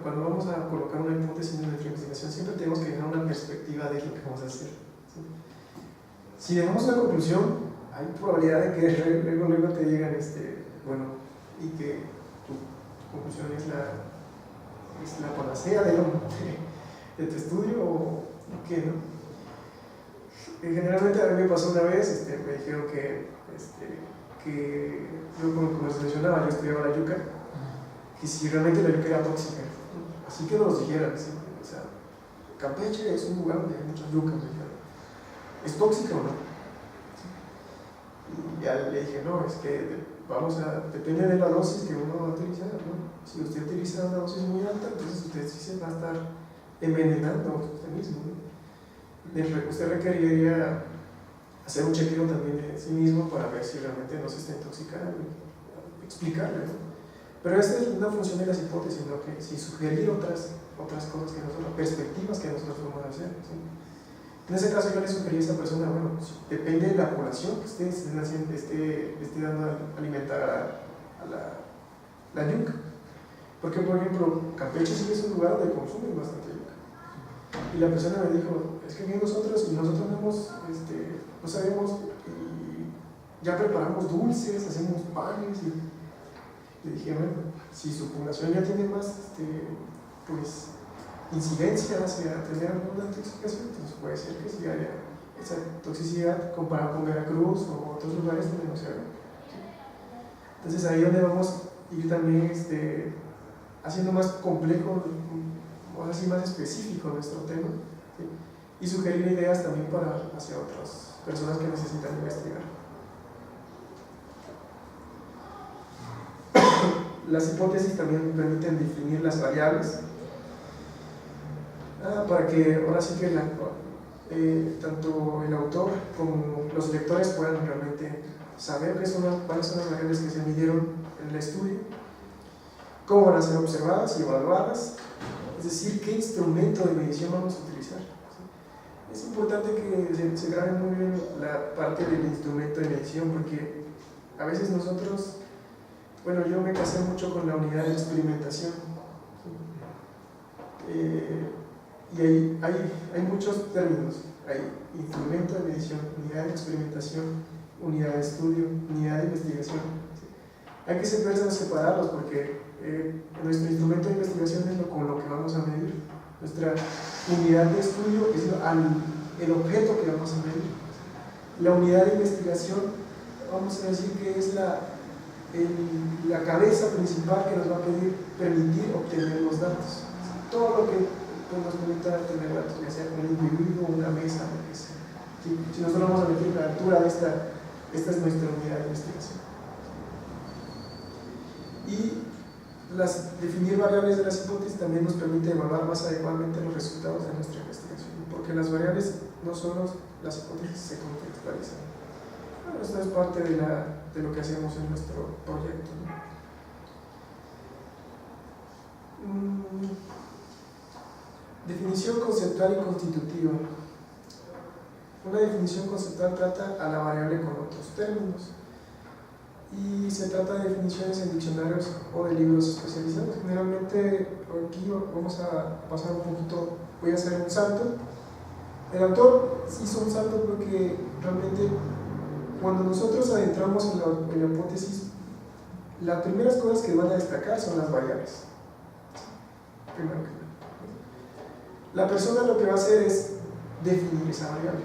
cuando vamos a colocar una hipótesis en nuestra investigación, siempre tenemos que dejar una perspectiva de lo que vamos a hacer, ¿sí? Si dejamos una conclusión, hay probabilidad de que luego te digan, y que tu conclusión es la panacea de tu estudio o qué, ¿no? Generalmente a mí me pasó una vez, me dijeron que yo, como les mencionaba, yo estudiaba la yuca, que si realmente la yuca era tóxica, ¿no? Así que nos dijeran, ¿sí? O sea, Campeche es un lugar donde hay mucha yuca, me dijeron, ¿es tóxica o no? Y ya le dije, no, es que depende de la dosis que uno va a utilizar, ¿no? Si usted utiliza una dosis muy alta, entonces usted sí se va a estar envenenando a usted mismo, ¿no? Usted requeriría hacer un chequeo también de sí mismo para ver si realmente no se está intoxicando, explicarle, ¿no? Pero esta es una función de las hipótesis, ¿no? Que si sugerir otras cosas que nosotros, perspectivas que nosotros vamos a hacer, ¿sí? En ese caso yo le sugerí a esa persona, depende de la población que usted esté dando a alimentar a la yuca. Porque, por ejemplo, Campeche sí es un lugar donde consumen bastante yuca. Y la persona me dijo, es que nosotros no sabemos, y ya preparamos dulces, hacemos panes, y le dije, si su población ya tiene más incidencia hacia tener alguna intoxicación, entonces puede ser que sí haya esa toxicidad comparado con Veracruz o otros lugares donde no se ve. Entonces ahí es donde vamos a ir también haciendo más complejo, o así más específico nuestro tema, ¿sí? Y sugerir ideas también hacia otras personas que necesitan investigar. Las hipótesis también permiten definir las variables para que ahora sí que tanto el autor como los lectores puedan realmente saber cuáles son las variables que se midieron en el estudio, cómo van a ser observadas y evaluadas, es decir, qué instrumento de medición vamos a utilizar. Es importante que se grabe muy bien la parte del instrumento de medición, porque a veces nosotros, yo me casé mucho con la unidad de experimentación, y hay muchos términos. Hay instrumento de medición, unidad de experimentación, unidad de estudio, unidad de investigación, ¿sí? Hay que separarlos, porque nuestro instrumento de investigación es con lo que vamos a medir. Nuestra unidad de estudio es el objeto que vamos a medir. La unidad de investigación, vamos a decir que es la cabeza principal que nos va a permitir obtener los datos. Todo lo que nos permita tener datos, ya sea con un individuo, una mesa, lo que sea. ¿Sí? Si nosotros vamos a medir la altura de esta es nuestra unidad de investigación. Y definir variables de las hipótesis también nos permite evaluar más adecuadamente los resultados de nuestra investigación, porque las variables no solo las hipótesis se contextualizan. Esto es parte de lo que hacemos en nuestro proyecto, ¿no? Definición conceptual y constitutiva. Una definición conceptual trata a la variable con otros términos y se trata de definiciones en diccionarios o de libros especializados. Generalmente aquí vamos a pasar un poquito, voy a hacer un salto. El autor hizo un salto porque realmente cuando nosotros adentramos en la hipótesis, las primeras cosas que van a destacar son las variables. Primero que nada. La persona lo que va a hacer es definir esa variable.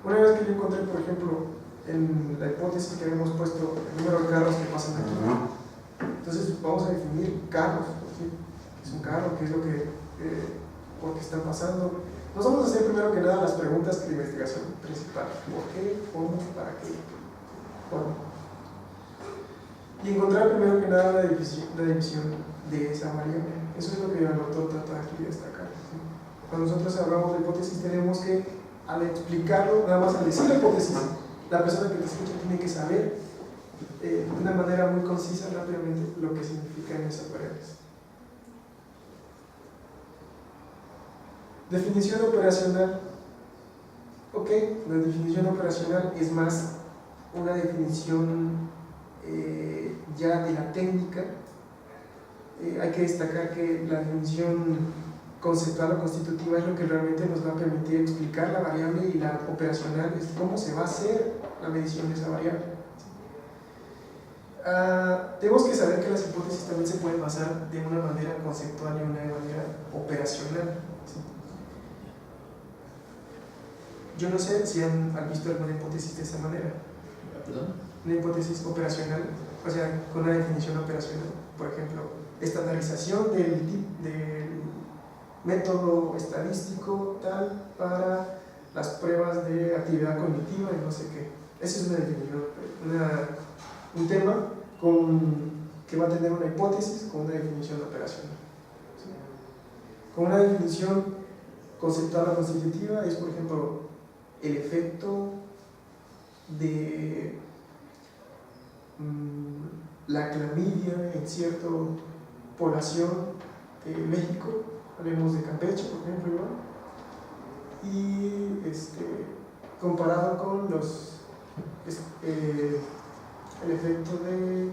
Una vez que yo encontré, por ejemplo, en la hipótesis que habíamos puesto el número de carros que pasan aquí, entonces vamos a definir carros, ¿sí? ¿Qué es un carro? ¿Qué es lo que, por qué están pasando? Nos vamos a hacer primero que nada las preguntas de investigación principal: ¿por qué? ¿Cómo? ¿Para qué? ¿Cuándo? Y encontrar primero que nada la división de esa variable. Eso es lo que el autor trata aquí de destacar, ¿sí? Cuando nosotros hablamos de hipótesis tenemos que, al explicarlo, nada más al decir la hipótesis, la persona que te escucha tiene que saber de una manera muy concisa, rápidamente, lo que significan esas variables. Definición operacional. Ok, la definición operacional es más una definición ya de la técnica. Hay que destacar que la definición conceptual o constitutiva es lo que realmente nos va a permitir explicar la variable, y la operacional es cómo se va a hacer la medición de esa variable. Tenemos que saber que las hipótesis también se pueden basar de una manera conceptual y de una manera operacional, ¿sí? Yo no sé si han visto alguna hipótesis de esa manera. ¿Perdón? Una hipótesis operacional, o sea, con una definición operacional. Por ejemplo, estandarización del método estadístico tal para las pruebas de actividad cognitiva y no sé qué. Esa es una definición, un tema que va a tener una hipótesis con una definición operacional, ¿sí? Con una definición conceptual o constitutiva es, por ejemplo, el efecto de la clamidia en cierta población de México, hablemos de Campeche, por ejemplo, igual, y comparado con el efecto de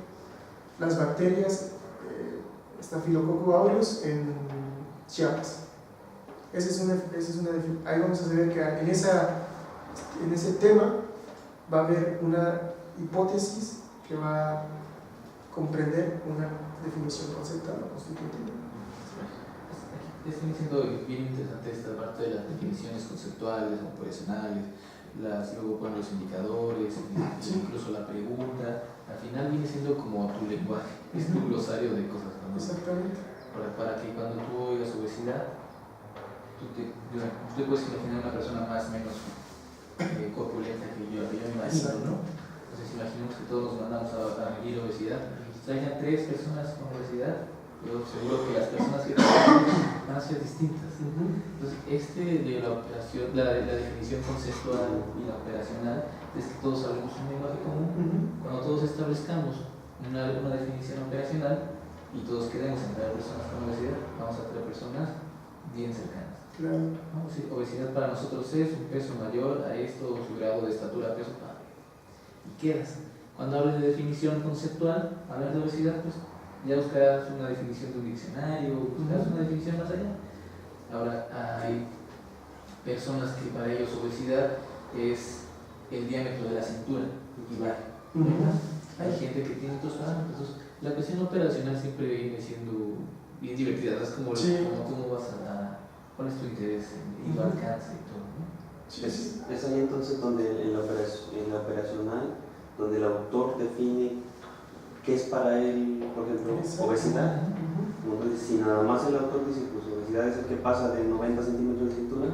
las bacterias Staphylococcus aureus en Chiapas. Esa es una ahí vamos a ver que en ese tema va a haber una hipótesis que va a comprender una definición conceptual o constitutiva. Está diciendo bien interesante esta parte de las definiciones conceptuales, operacionales, luego con los indicadores, Sí. incluso la pregunta. Al final viene siendo como tu lenguaje, es tu glosario de cosas, ¿no? Exactamente. Para que cuando tú oigas obesidad, tú te puedes imaginar una persona más o menos corpulenta que yo me imagino, ¿no? Entonces imaginemos que todos nos mandamos a medir obesidad. Traigan 3 personas con obesidad, yo seguro que las personas que trabajan van a ser distintas. Entonces, de la operación, la definición conceptual y la operacional es que todos hablemos un lenguaje común. Cuando todos establezcamos una definición operacional y todos queremos entrar a personas con obesidad, vamos a traer personas bien cercanas. Claro. ¿No? Sí, obesidad para nosotros es un peso mayor a esto, su grado de estatura, peso, y quedas. Cuando hables de definición conceptual, hablar de obesidad, pues ya buscarás una definición de un diccionario, buscarás una definición más allá. Ahora, hay personas que para ellos obesidad es el diámetro de la cintura y baja. Hay gente que tiene otros parámetros. Entonces, la cuestión operacional siempre viene siendo bien divertida, ¿no? Es como, Sí. cómo vas cuál es tu interés y tu alcance y todo, ¿no? Sí. Es ahí entonces donde en la operacional, donde el autor define qué es para él, por ejemplo, Exacto. obesidad. Entonces, si nada más el autor dice, pues obesidad es el que pasa de 90 centímetros de cintura,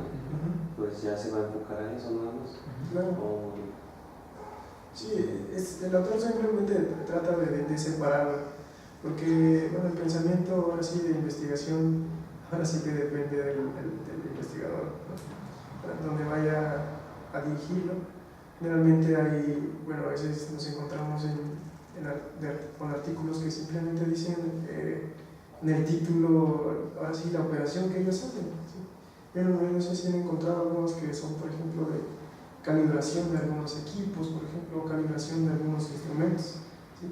pues ya se va a enfocar a eso nada más. Claro. O, Sí, el autor simplemente trata de separarlo, porque bueno, el pensamiento ahora sí de investigación, ahora sí que depende del investigador, ¿no? Donde vaya a dirigirlo. Generalmente a veces nos encontramos con artículos que simplemente dicen en el título, ahora sí, la operación que ellos hacen, ¿sí? Pero no sé si han encontrado algunos que son, por ejemplo, de calibración de algunos equipos, por ejemplo, calibración de algunos instrumentos. ¿Sí?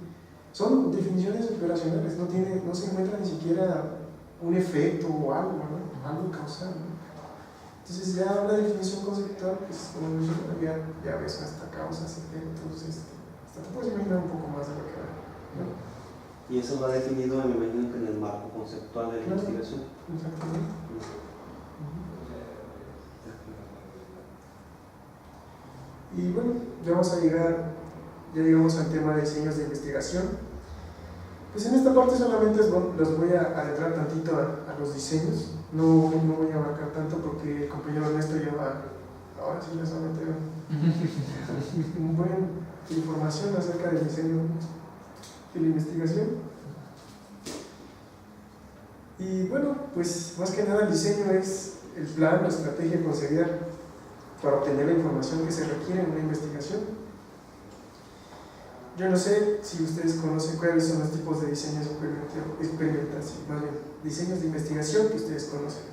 Son definiciones operacionales, no se encuentra ni siquiera un efecto o algo, ¿no? Algo causal, ¿no? Entonces ya una definición conceptual, pues como ya ves hasta causas, efectos, hasta te puedes imaginar un poco más de lo que hay, ¿no? Y eso va definido, me imagino, que en el marco conceptual de la Claro. investigación. Exactamente. Y bueno, ya llegamos al tema de diseños de investigación. Pues en esta parte solamente los voy a adentrar tantito a los diseños. No voy a abarcar tanto porque el compañero Ernesto lleva, ahora sí les va a meter un buen información acerca del diseño de la investigación. Y bueno, pues más que nada el diseño es el plan, la estrategia concebida para obtener la información que se requiere en una investigación. Yo no sé si ustedes conocen cuáles son los tipos de diseños experimentales, más bien, diseños de investigación que ustedes conocen.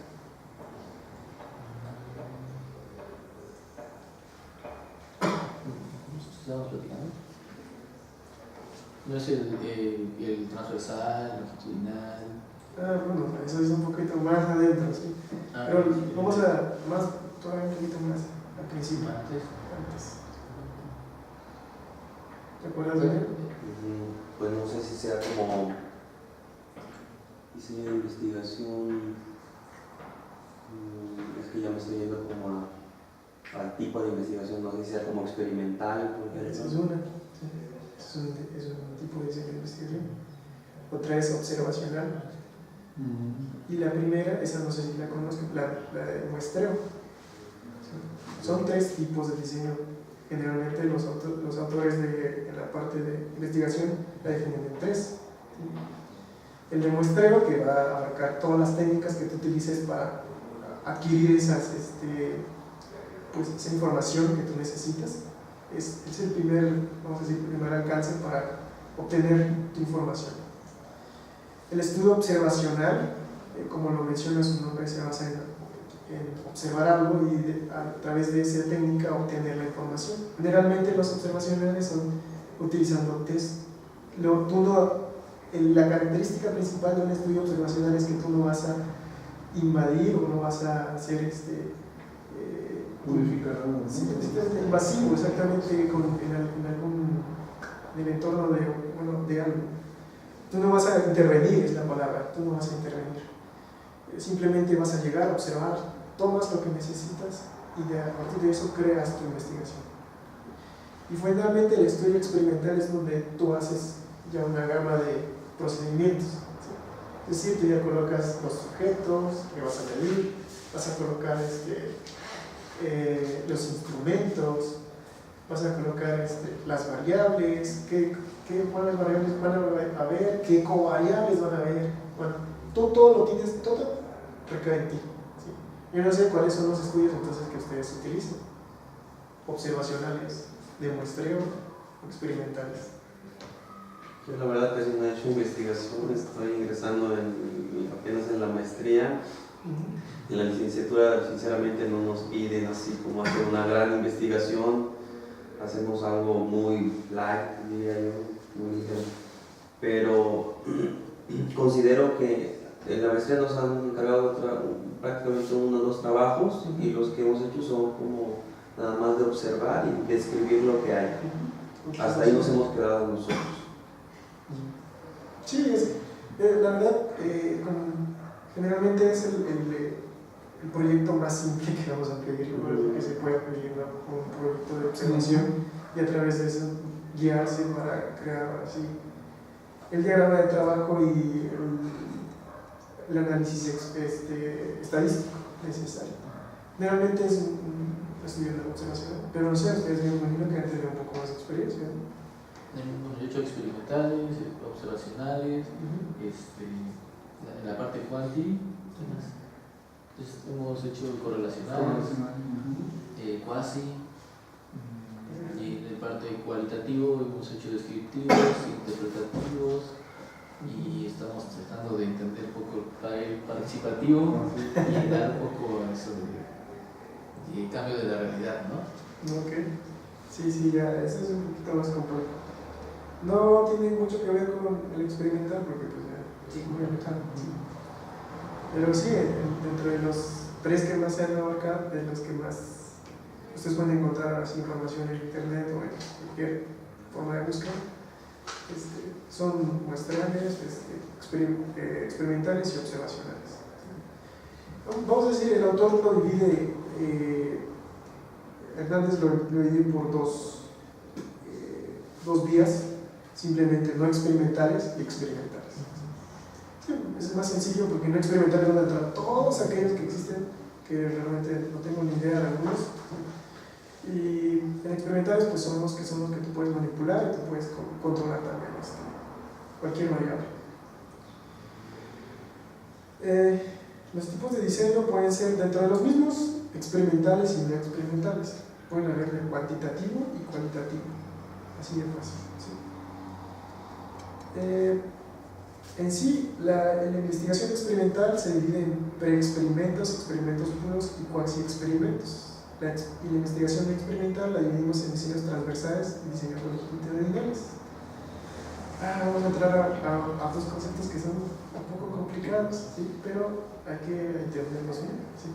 Estamos platicando. No es el transversal, longitudinal. Bueno, eso es un poquito más adentro, ¿sí? Pero vamos a todavía un poquito más al principio. Antes. ¿Te acuerdas de él? Pues no sé si sea como diseño de investigación, es que ya me estoy yendo como al tipo de investigación, no sé si sea como experimental. Esa es una, sí. Es un tipo de diseño de investigación. Otra es observacional. Y la primera, esa no sé si la conozco, la de muestreo. Son tres tipos de diseño. Generalmente los autores en la parte de investigación la definen en tres. El de muestreo, que va a abarcar todas las técnicas que tú utilices para adquirir esa información que tú necesitas. Es el primer alcance para obtener tu información. El estudio observacional, como lo menciona su nombre, se basa en observar algo y a través de esa técnica obtener la información. Generalmente los observacionales son utilizando test. La característica principal de un estudio observacional es que tú no vas a invadir o no vas a hacer modificar algo, ¿no? invasivo exactamente en el entorno de algo. Tú no vas a intervenir, es la palabra, tú no vas a intervenir. Simplemente vas a llegar a observar, tomas lo que necesitas y a partir de eso creas tu investigación. Y fundamentalmente el estudio experimental es donde tú haces ya una gama de procedimientos. ¿Sí? Es decir, tú ya colocas los sujetos que vas a medir, vas a colocar los instrumentos, vas a colocar las variables, cuáles variables van a haber, qué covariables van a haber. Bueno, tú todo lo tienes, todo recae en ti. ¿Sí? Yo no sé cuáles son los estudios entonces que ustedes utilizan, observacionales, de muestreo o experimentales. Yo la verdad que no he hecho investigación, estoy ingresando apenas en la maestría. En la licenciatura sinceramente no nos piden así como hacer una gran investigación, hacemos algo muy light, diría yo, muy ligero. Pero considero que en la maestría nos han encargado prácticamente 1 o 2 trabajos y los que hemos hecho son como nada más de observar y describir lo que hay. Hasta ahí nos hemos quedado nosotros. Sí, la verdad, generalmente es el proyecto más simple que vamos a pedir, que se puede pedir, ¿no? Un proyecto de observación y a través de eso guiarse para crear así el diagrama de trabajo y el análisis estadístico necesario. Generalmente es un estudio de observación, pero no sé, ustedes me imagino que han tenido un poco más de experiencia, ¿no? Hemos hecho experimentales, observacionales, en la parte cuanti, entonces, hemos hecho correlacionales, quasi, y en la parte cualitativo hemos hecho descriptivos, interpretativos, y estamos tratando de entender un poco el participativo y dar un poco eso de cambio de la realidad, ¿no? Ok. Sí, ya, eso es un poquito más complejo. No tiene mucho que ver con el experimental, porque pues ya es muy alejado. Sí. Pero sí, dentro de los 3 que más se han abarcado, de los que más ustedes pueden encontrar así información en internet o en cualquier forma de búsqueda, son muestrales, experimentales y observacionales. Vamos a decir, el autor lo divide, Hernández lo divide por dos vías, simplemente no experimentales y experimentales. Sí, es más sencillo porque no experimentales van a entrar todos aquellos que existen, que realmente no tengo ni idea de algunos. Y en experimentales pues son los que tú puedes manipular y tú puedes controlar también cualquier variable. Los tipos de diseño pueden ser dentro de los mismos, experimentales y no experimentales. Pueden haber de cuantitativo y cualitativo, así de fácil. ¿Sí? En sí, la investigación experimental se divide en preexperimentos, experimentos puros y cuasi-experimentos. Y la investigación experimental la dividimos en diseños transversales y diseños longitudinales. Vamos a entrar a dos conceptos que son un poco complicados, ¿sí? Pero hay que entenderlos bien. ¿Sí?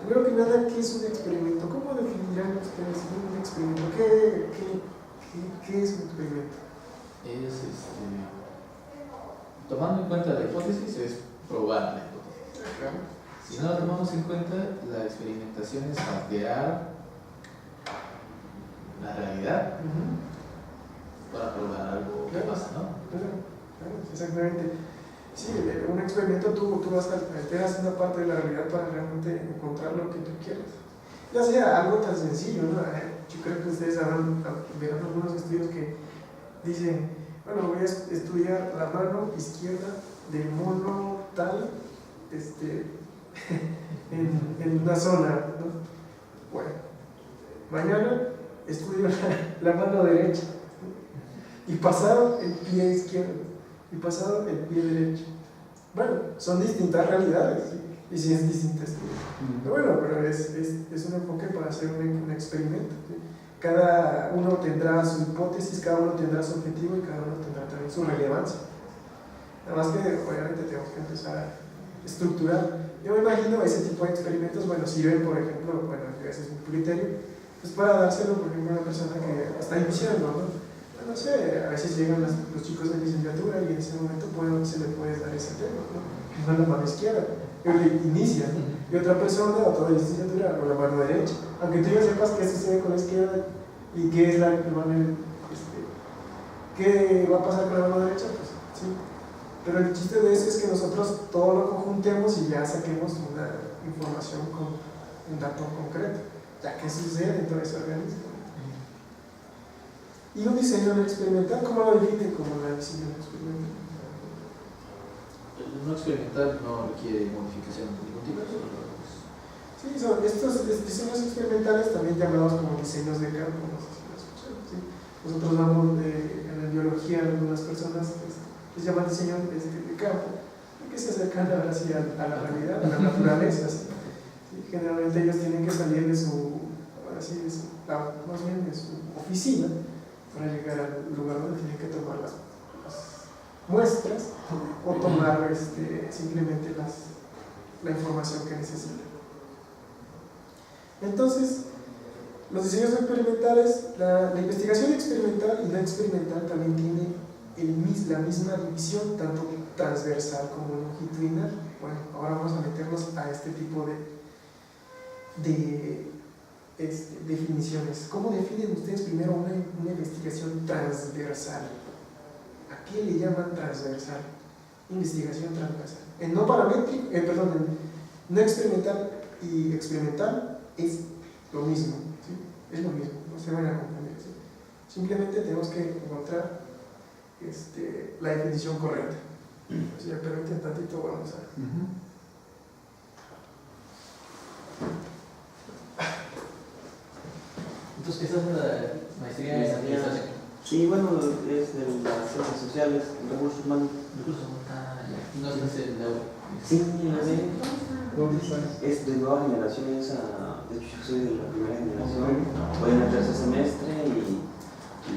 Primero que nada, ¿qué es un experimento? ¿Cómo definirán ustedes un experimento? ¿Qué es un experimento? Es, tomando en cuenta la hipótesis, es probar la hipótesis. Claro. Si no la tomamos en cuenta, la experimentación es ampliar la realidad para probar algo que pasa, ¿no? Claro, exactamente. Sí, un experimento tú alteras una parte de la realidad para realmente encontrar lo que tú quieres. Ya sea algo tan sencillo, ¿no? Yo creo que ustedes verán algunos estudios que dicen, bueno, voy a estudiar la mano izquierda del mono tal, en una zona, ¿no? Bueno, mañana estudio la mano derecha y pasado el pie izquierdo y pasado el pie derecho. Bueno, son distintas realidades, ¿sí? Y sí es distinta estudio. Pero es un enfoque para hacer un experimento, ¿sí? Cada uno tendrá su hipótesis, cada uno tendrá su objetivo y cada uno tendrá también su relevancia. Nada más que obviamente tenemos que empezar a estructurar. Yo me imagino ese tipo de experimentos, sirven, por ejemplo, ese es mi criterio, pues para dárselo, por ejemplo, a una persona que está iniciando, ¿no? No sé, a veces llegan los chicos de licenciatura y en ese momento se le puede dar ese tema, ¿no? Con la mano izquierda, pero le inicia, ¿no? Y otra persona, otra de licenciatura, con la mano derecha. Aunque tú ya sepas qué sucede con la izquierda y qué es la mano, qué va a pasar con la mano derecha, pues sí. Pero el chiste de eso es que nosotros todo lo conjuntemos y ya saquemos una información con un dato concreto, ya que sucede dentro de ese organismo. Y un diseño experimental, ¿cómo lo divide como la diseño experimental? El no experimental no requiere modificación de ningún tipo. Sí, son estos diseños experimentales también llamados como diseños de campo, no sé si lo escuchan, ¿sí? Nosotros damos en la biología a algunas personas les llaman diseño de campo, porque se acercan ahora sí a la realidad, a la naturaleza, ¿sí? ¿Sí? Generalmente ellos tienen que salir de su oficina para llegar al lugar donde tienen que tomar las muestras o tomar simplemente la información que necesitan. Entonces, los diseños experimentales, la investigación experimental y no experimental también tiene la misma división, tanto transversal como longitudinal. Bueno, ahora vamos a meternos a este tipo de definiciones. ¿Cómo definen ustedes primero una investigación transversal? ¿A qué le llaman transversal? Investigación transversal. En no paramétrico, en no experimental y experimental es lo mismo, ¿sí? Es lo mismo, no se van a confundir, ¿sí? Simplemente tenemos que encontrar la definición correcta. Si me permiten tantito, vamos a... Entonces, ¿esta es la maestría en administración? Sí, bueno, es de las ciencias sociales, recursos humanos. Recursos humanos. No sé si es el Sí, la de, ¿Dónde estás? es de nueva generación, de hecho yo soy de la primera generación, voy en el tercer semestre y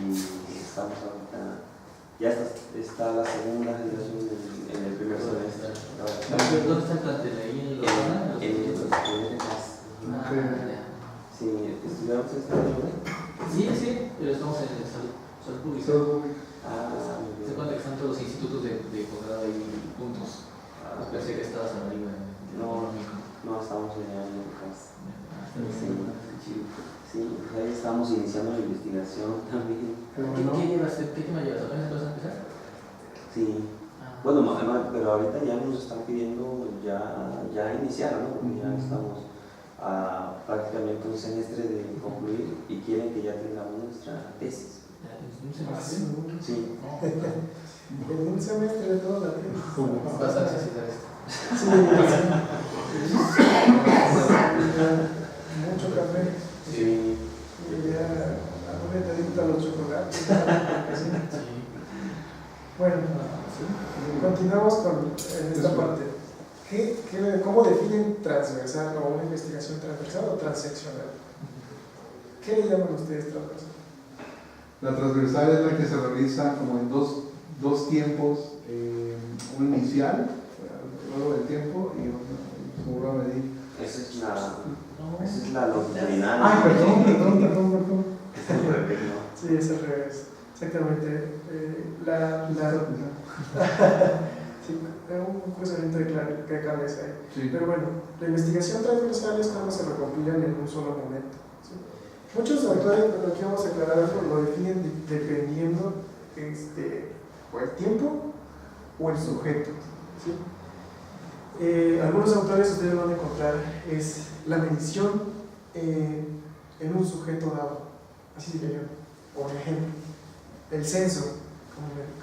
estamos ahorita, ya está la segunda generación en el primer semestre. ¿Dónde está el plantel? ¿Ahí en Lozana? En los primeros. Ya. Sí, estudiamos esta año. Sí, pero estamos en el salud pública. Todo Ah, muy Se bien. cuenta que están todos los institutos de posgrado ahí juntos. Ah, Pensé que estabas arriba. No, no estamos allá en el caso. Sí. Sí, pues ahí estamos iniciando la investigación también. Qué ¿Qué bueno. llevas? ¿Qué tema llevas? ¿Apenas vas a empezar? Sí. Ah. Bueno, pero ahorita ya nos están pidiendo ya iniciar, ¿no? Porque ya estamos a prácticamente un semestre de concluir y quieren que ya tengamos nuestra tesis. ¿Un semestre? Sí. En un semestre de toda la vida. Vas a necesitar esto. Sí, mucho café. Sí. Y ya, ahorita adicto a los chocolates. Sí. Bueno, continuamos con esta parte. ¿Cómo definen transversal o una investigación transversal o transeccional? ¿Qué le llaman ustedes transversal? La transversal es la que se realiza como en dos tiempos, un inicial, a lo largo del tiempo, y una medida. Esa es la longitudinal. Ay, perdón. Es el revés, ¿no? Sí, es al revés. Exactamente. Sí, un cruzamiento de cables ahí. Sí. Pero bueno, la investigación transversal es cuando se recopilan en un solo momento. ¿Sí? Muchos autores, pero aquí vamos a aclarar algo, lo definen dependiendo o el tiempo o el sujeto. ¿Sí? Algunos autores ustedes van a encontrar es la medición en un sujeto dado, así se llama. Por ejemplo, el censo,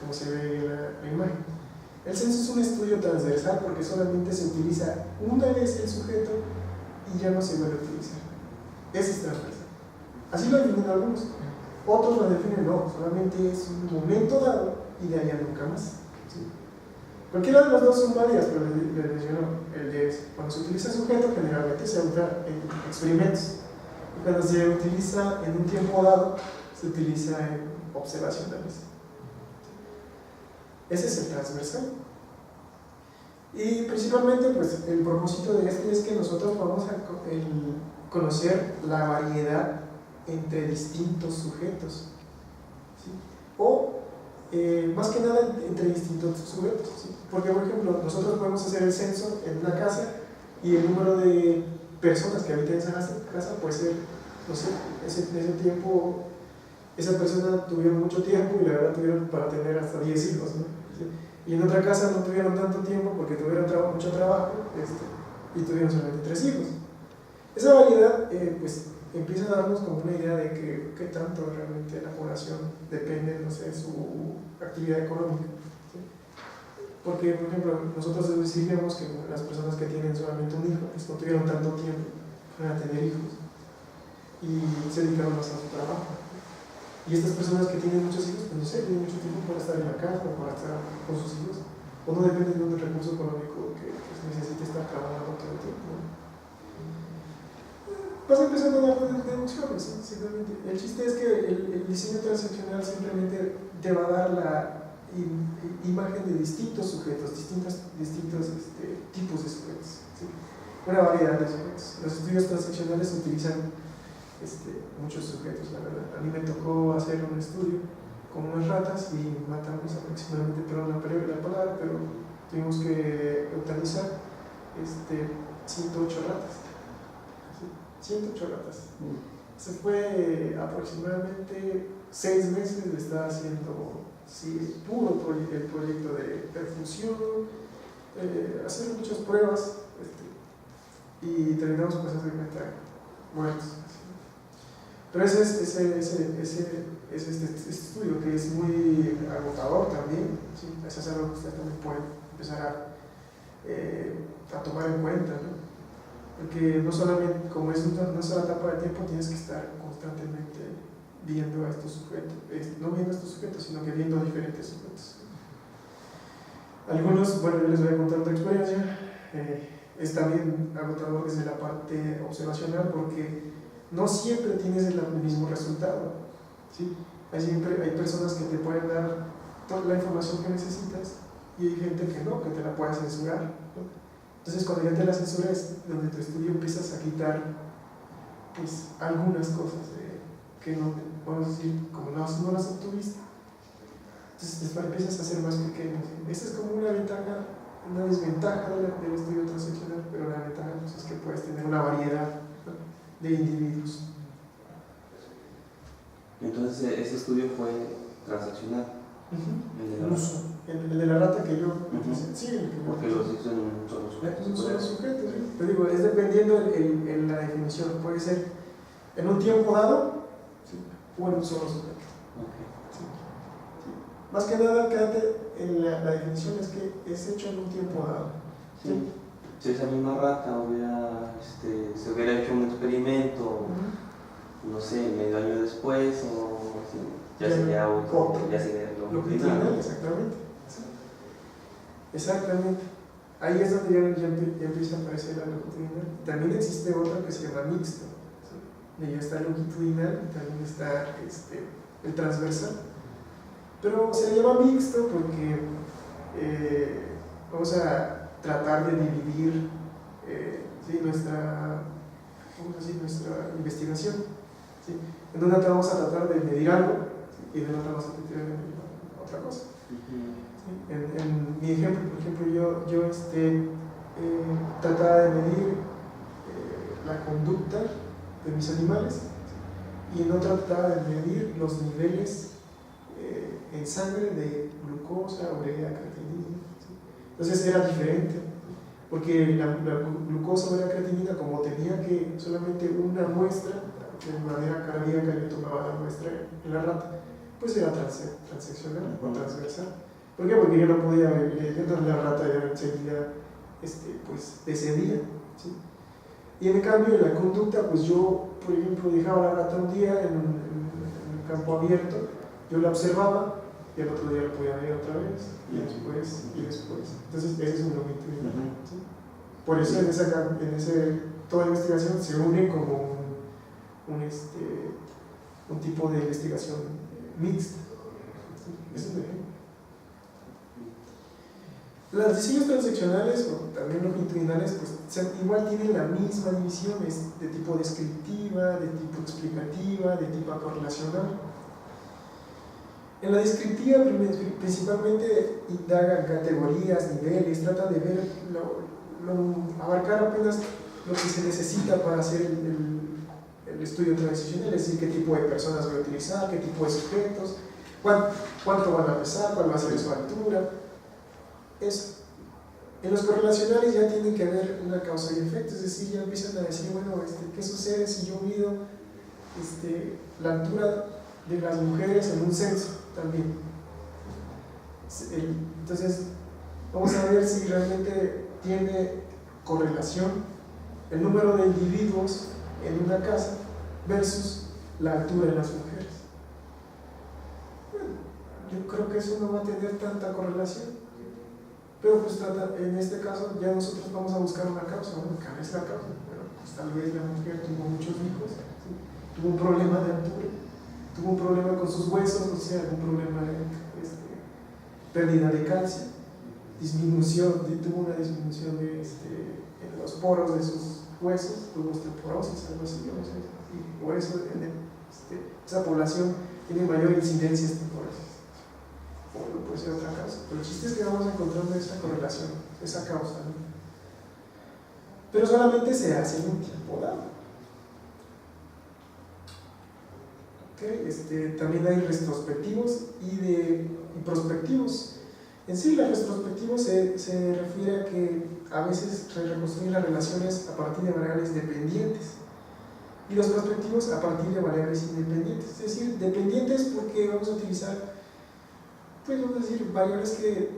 como se ve en la imagen. El censo es un estudio transversal porque solamente se utiliza una vez el sujeto y ya no se vuelve a utilizar. Ese es transversal. Así lo definen algunos. Otros lo definen no, solamente es un momento dado y de allá nunca más. ¿Sí? Cualquiera de los dos son válidas, pero les menciono el de cuando se utiliza sujeto generalmente se usa en experimentos y cuando se utiliza en un tiempo dado se utiliza en observacionales. Ese es el transversal. Y principalmente, pues, el propósito de este es que nosotros vamos a conocer la variedad entre distintos sujetos. ¿Sí? O, más que nada, entre distintos sujetos. ¿Sí? Porque, por ejemplo, nosotros podemos hacer el censo en una casa y el número de personas que habitan en esa casa puede ser, no sé, ese tiempo, esa persona tuvieron mucho tiempo y la verdad tuvieron para tener hasta 10 hijos, ¿no? ¿Sí? Y en otra casa no tuvieron tanto tiempo porque tuvieron mucho trabajo y tuvieron solamente 3 hijos. Esa variedad pues empieza a darnos como una idea de qué tanto realmente la población depende, no sé, de su actividad económica. ¿Sí? Porque, por ejemplo, nosotros decidimos que las personas que tienen solamente un hijo pues no tuvieron tanto tiempo para tener hijos y se dedicaron más a su trabajo. Y estas personas que tienen muchos hijos, pues no sé, tienen mucho tiempo para estar en la casa o para estar con sus hijos, o no dependen de un recurso económico que pues, necesite estar trabajando todo el tiempo. Vas empezando a dar deducciones, ¿sí? Simplemente. El chiste es que el diseño transaccional simplemente te va a dar la imagen de distintos sujetos, distintos tipos de sujetos, ¿sí? Una variedad de sujetos. Los estudios transaccionales utilizan muchos sujetos, la verdad. A mí me tocó hacer un estudio con unas ratas y matamos aproximadamente, perdón la palabra, pero tuvimos que eutanizar 108 ratas. ¿Sí? 108 ratas. Se fue aproximadamente 6 meses de estar haciendo puro el proyecto de perfusión, hacer muchas pruebas y terminamos pues hacer muertos. Pero ese estudio que es muy agotador también, ¿sí? Eso es algo que ustedes también pueden empezar a tomar en cuenta, ¿no? Porque no solamente, como es una sola etapa de tiempo, tienes que estar constantemente viendo a estos sujetos, no viendo a estos sujetos, sino que viendo a diferentes sujetos. Algunos, bueno, yo les voy a contar otra experiencia. Es también agotador desde la parte observacional porque no siempre tienes el mismo resultado, ¿sí? Hay personas que te pueden dar toda la información que necesitas y hay gente que no, que te la puede censurar, ¿no? Entonces cuando ya te la censures, donde tu estudio empiezas a quitar pues, algunas cosas que no, vamos a decir, como no las obtuviste, entonces empiezas a hacer más pequeños. Esta es como una ventaja, una desventaja del estudio transaccional, pero la ventaja pues, es que puedes tener una variedad, ¿no?, de individuos. Entonces ese estudio fue transaccional. El de la rata que yo sí, el que porque los hizo en un solo sujeto. un solo sujeto, sí. Te digo, es dependiendo en la definición, puede ser en un tiempo dado, ¿sí?, o en un solo sujeto. Okay. Sí. Sí. Más que nada, quédate en la definición, es que es hecho en un tiempo dado. Sí. Si esa misma rata se hubiera hecho un experimento, no sé, medio año después, o sí, ya sería otro, ya sería longitudinal, exactamente. Sí. Exactamente. Ahí es donde ya empieza a aparecer la longitudinal. También existe otra que se llama mixto, ¿sí? Y ya está longitudinal y también está el transversal. Pero se llama mixto porque vamos a tratar de dividir ¿sí?, nuestra investigación, ¿sí? En una vamos a tratar de medir algo, ¿sí?, y en otra vamos a tratar de medir otra cosa. ¿Sí? En mi ejemplo, por ejemplo, yo trataba de medir la conducta de mis animales, ¿sí?, y en otra trataba de medir los niveles en sangre de glucosa, urea, creatinina, ¿sí? Entonces era diferente, porque la glucosa, urea, creatinina, como tenía que solamente una muestra de manera cardíaca, yo tomaba la muestra en la rata, pues era transeccional o transversal. ¿Por qué? Porque yo no podía ver, entonces la rata ya enseguida pues descendía, ¿sí? Y en cambio en la conducta, pues yo, por ejemplo, dejaba la rata un día en un campo abierto, yo la observaba y al otro día la podía ver otra vez, y después, y después. Entonces ese es un longitudinal, ¿sí? Por eso toda investigación se une como un tipo de investigación mixta, ¿sí? Ese es un ejemplo. Los diseños transeccionales o también longitudinales pues igual tienen la misma división, es de tipo descriptiva, de tipo explicativa, de tipo correlacional. En la descriptiva principalmente indaga categorías, niveles, trata de ver, abarcar apenas lo que se necesita para hacer el estudio transaccional, es decir, qué tipo de personas voy a utilizar, qué tipo de sujetos, cuánto van a pesar, cuál va a ser su altura. Eso. En los correlacionales ya tienen que ver una causa y efecto, es decir, ya empiezan a decir, bueno, ¿qué sucede si yo mido la altura de las mujeres en un censo también? Entonces, vamos a ver si realmente tiene correlación el número de individuos en una casa versus la altura de las mujeres. Bueno, yo creo que eso no va a tener tanta correlación. Pero pues en este caso ya nosotros vamos a buscar una causa, bueno, ¿cuál es la causa? Bueno, pues tal vez la mujer tuvo muchos hijos, ¿sí?, tuvo un problema de altura, tuvo un problema con sus huesos, o sea, algún problema de pérdida de calcio, tuvo una disminución en los poros de sus huesos, tuvo osteoporosis, algo así, no sé, y por eso esa población tiene mayor incidencia de osteoporosis. O no puede ser otra causa, pero el chiste es que vamos encontrando esa correlación, esa causa, ¿no? Pero solamente se hace en un tiempo dado. ¿Okay? También hay retrospectivos y prospectivos. En sí, los retrospectivos se refiere a que a veces se reconstruyen las relaciones a partir de variables dependientes y los prospectivos a partir de variables independientes. Es decir, dependientes porque vamos a utilizar, pues vamos a decir, variables que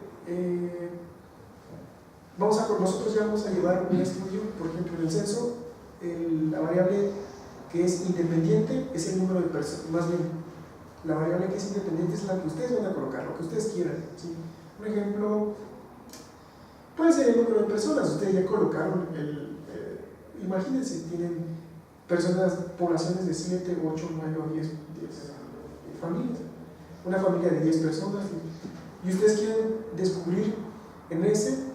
nosotros ya vamos a llevar un estudio, por ejemplo, en el censo, la variable que es independiente es el número de personas, más bien, la variable que es independiente es la que ustedes van a colocar, lo que ustedes quieran, ¿sí? Por ejemplo, Puede ser el número de personas, ustedes ya colocaron imagínense, tienen personas, poblaciones de 7, 8, 9 o 10 familias, una familia de 10 personas, y ustedes quieren descubrir en ese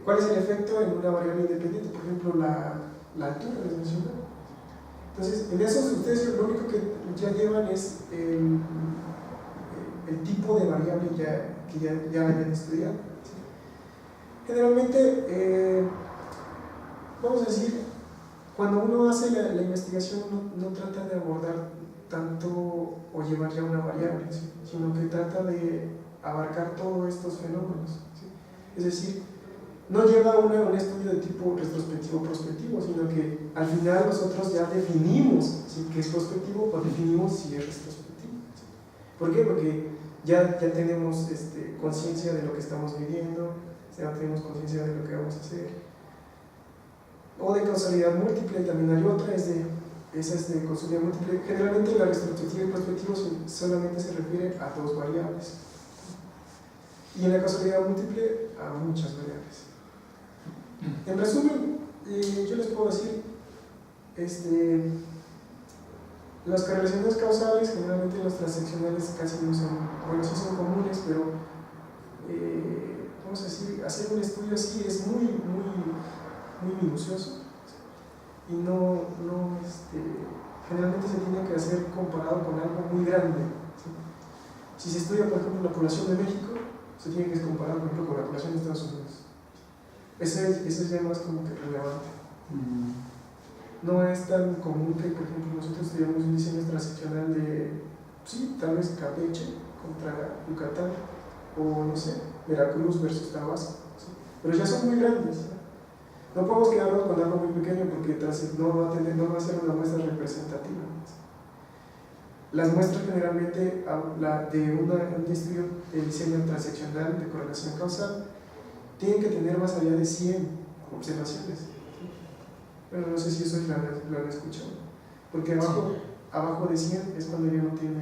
cuál es el efecto en una variable independiente, por ejemplo la altura, les mencioné. Entonces, en esos ustedes lo único que ya llevan es el tipo de variable que ya hayan estudiado. Generalmente, vamos a decir, cuando uno hace la investigación no trata de abordar tanto o llevar ya una variable, ¿sí? Sino que trata de abarcar todos estos fenómenos, ¿sí? Es decir, no lleva un estudio de tipo retrospectivo prospectivo, sino que al final nosotros ya definimos, ¿sí?, qué es prospectivo o definimos si es retrospectivo, ¿sí? ¿Por qué? Porque ya tenemos conciencia de lo que estamos viviendo, ya tenemos conciencia de lo que vamos a hacer. O de causalidad múltiple, también hay otra, esa es de causalidad múltiple. Generalmente la retrospectiva y prospectiva solamente se refiere a dos variables, y en la causalidad múltiple a muchas variables. En resumen, yo les puedo decir, las correlaciones causales generalmente los transaccionales casi no son, bueno, sí son comunes, pero vamos a decir, hacer un estudio así es muy minucioso, y generalmente se tiene que hacer comparado con algo muy grande, ¿sí? Si se estudia, por ejemplo, la población de México, se tiene que comparar, por ejemplo, con la población de Estados Unidos. Ese es ya más como que relevante. No es tan común que, por ejemplo, nosotros estudiamos un diseño transaccional de, sí, tal vez Campeche contra Yucatán, o no sé, Veracruz versus Tabasco, ¿sí? Pero ya son muy grandes, ¿sí? No podemos quedarnos con algo muy pequeño porque no va a ser una muestra representativa, ¿sí? Las muestras generalmente de un estudio de diseño transaccional de correlación causal tienen que tener más allá de 100 observaciones, ¿sí? Pero no sé si eso lo han escuchado, porque abajo de 100 es cuando ya no tiene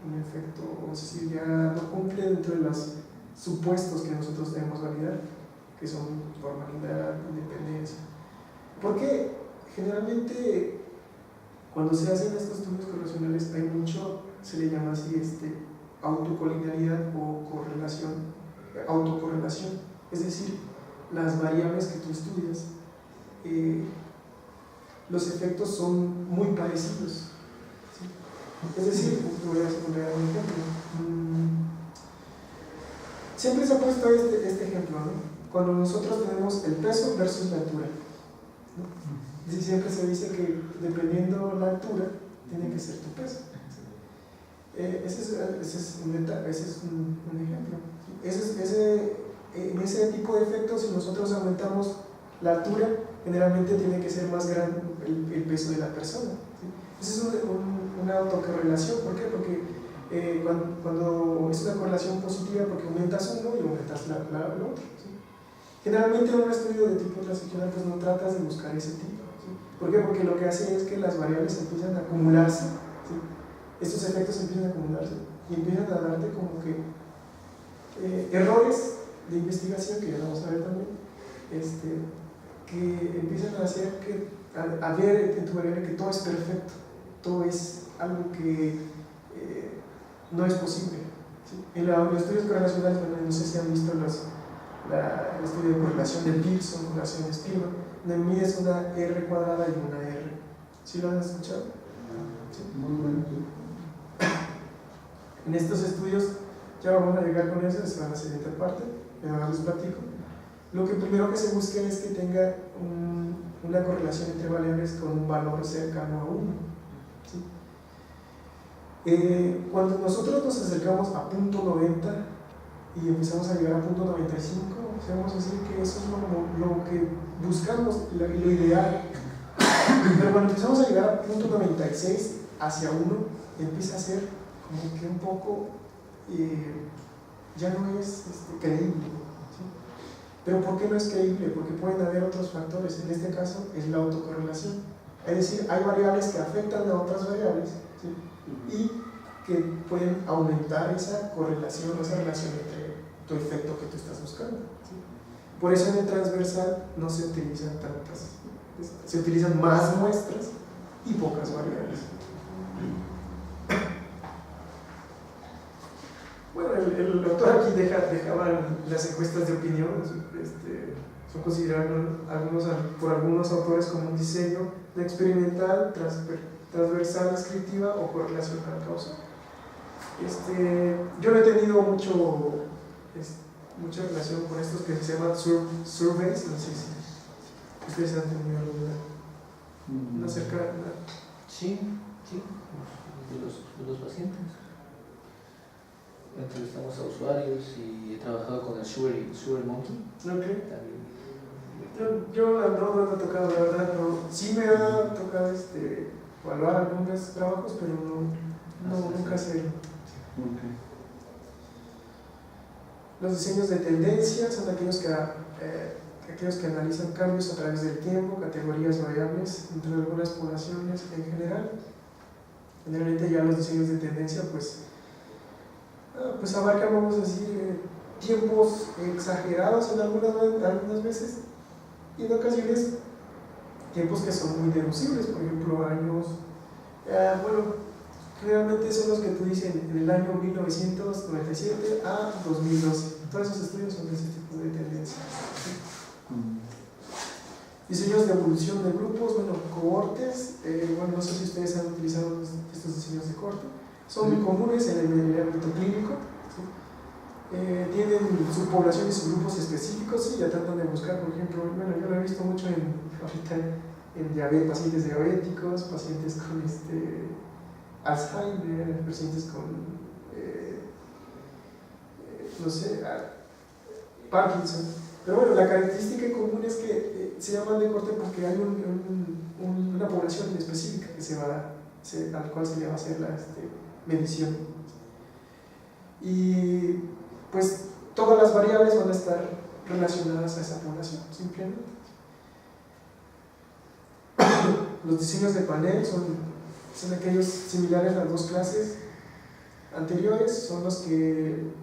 un efecto, o es decir, ya no cumple dentro de los supuestos que nosotros debemos validar, que son formalidad, independencia. Porque generalmente cuando se hacen estos estudios correlacionales hay mucho, se le llama así, autocolinealidad o autocorrelación, es decir, las variables que tú estudias, los efectos son muy parecidos, ¿sí? Es decir, voy a poner un ejemplo. Siempre se ha puesto este ejemplo, ¿no? Cuando nosotros tenemos el peso versus la altura, ¿no? Y siempre se dice que dependiendo la altura tiene que ser tu peso. Ese es un ejemplo. En ese tipo de efectos, si nosotros aumentamos la altura, generalmente tiene que ser más grande el peso de la persona, ¿sí? Esa es una autocorrelación. ¿Por qué? Porque cuando es una correlación positiva, porque aumentas uno y aumentas el otro, ¿sí? Generalmente en un estudio de tipo transaccional pues no tratas de buscar ese tipo, ¿sí? ¿Por qué? Porque lo que hace es que las variables empiezan a acumularse, ¿sí? Estos efectos empiezan a acumularse y empiezan a darte como que errores de investigación, que ya vamos a ver también, que empiezan a hacer a ver en tu variable que todo es perfecto, todo es algo que no es posible, ¿sí? En los estudios correlacionales, bueno, no sé si han visto el estudio de correlación de Pearson, correlación de Spearman, donde mides una R cuadrada y una R. ¿Sí lo han escuchado? ¿Sí? Muy bueno. En estos estudios, ya vamos a llegar con eso, es la siguiente parte, ahora les platico. Lo que primero que se busca es que tenga una correlación entre variables con un valor cercano a 1, ¿sí? Cuando nosotros nos acercamos a punto 90 y empezamos a llegar a punto 95, vamos a decir que eso es lo que buscamos, lo ideal. Pero cuando empezamos a llegar a punto 96 hacia 1, empieza a ser como que un poco, ya no es creíble, ¿sí? Pero ¿por qué no es creíble? Porque pueden haber otros factores. En este caso es la autocorrelación, es decir, hay variables que afectan a otras variables, ¿sí? Y que pueden aumentar esa correlación, esa relación tu efecto que tú estás buscando, ¿sí? Por eso en el transversal no se utilizan tantas, se utilizan más muestras y pocas variables. Bueno, el autor aquí dejaba las encuestas de opinión, son consideradas por algunos autores como un diseño de experimental, transversal, descriptiva o correlacional causal. Yo no he tenido mucha relación con estos que se llaman surveys, no sé si ustedes han tenido una cercana. Sí, de los pacientes. Entrevistamos a usuarios y he trabajado con el Sugar Monkey. Okay. También. Yo no me he tocado, la verdad, no. Sí me ha tocado evaluar algunos trabajos, pero nunca sé. Okay. Los diseños de tendencia son aquellos que analizan cambios a través del tiempo, categorías variables entre algunas poblaciones en general. Generalmente ya los diseños de tendencia pues abarcan, vamos a decir, tiempos exagerados en algunas veces, y en ocasiones tiempos que son muy deducibles, por ejemplo años, realmente son los que tú dices en el año 1997 a 2012. Todos esos estudios son de ese tipo de tendencia. Diseños de evolución de grupos, cohortes, no sé si ustedes han utilizado estos diseños de cohorte, son muy comunes en el ámbito clínico, ¿sí? Tienen subpoblaciones y subgrupos específicos, y ya tratan de buscar, por ejemplo, yo lo he visto mucho ahorita en pacientes diabéticos, pacientes con Alzheimer, pacientes con, Parkinson. Pero bueno, la característica común es que se llaman de corte porque hay una población específica al cual se le va a hacer la medición. Y pues todas las variables van a estar relacionadas a esa población, simplemente. Los diseños de panel son aquellos similares a las dos clases anteriores, son los que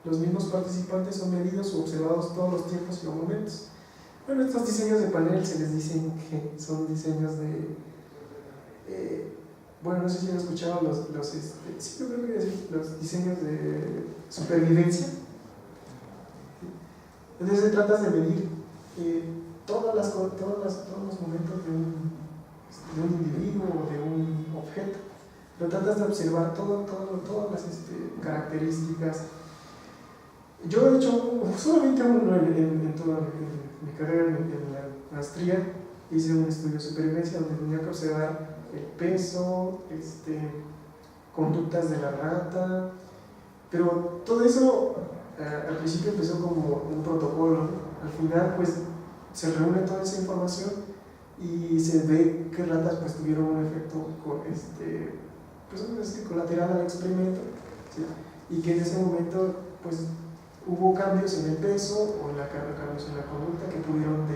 los mismos participantes son medidos o observados todos los tiempos y los momentos. Bueno, estos diseños de panel se les dicen que son diseños de no sé si han escuchado los diseños de supervivencia. Entonces se trata de medir todos los momentos de un individuo o de un objeto, pero tratas de observar todas las características. Yo he hecho solamente uno en toda mi carrera en la maestría. Hice un estudio de supervivencia donde tenía que observar el peso, conductas de la rata, pero todo eso al principio empezó como un protocolo, ¿no? Al final pues se reúne toda esa información y se ve que ratas pues tuvieron un efecto colateral al experimento, ¿sí? Y que en ese momento pues hubo cambios en el peso o cambios en la conducta que pudieron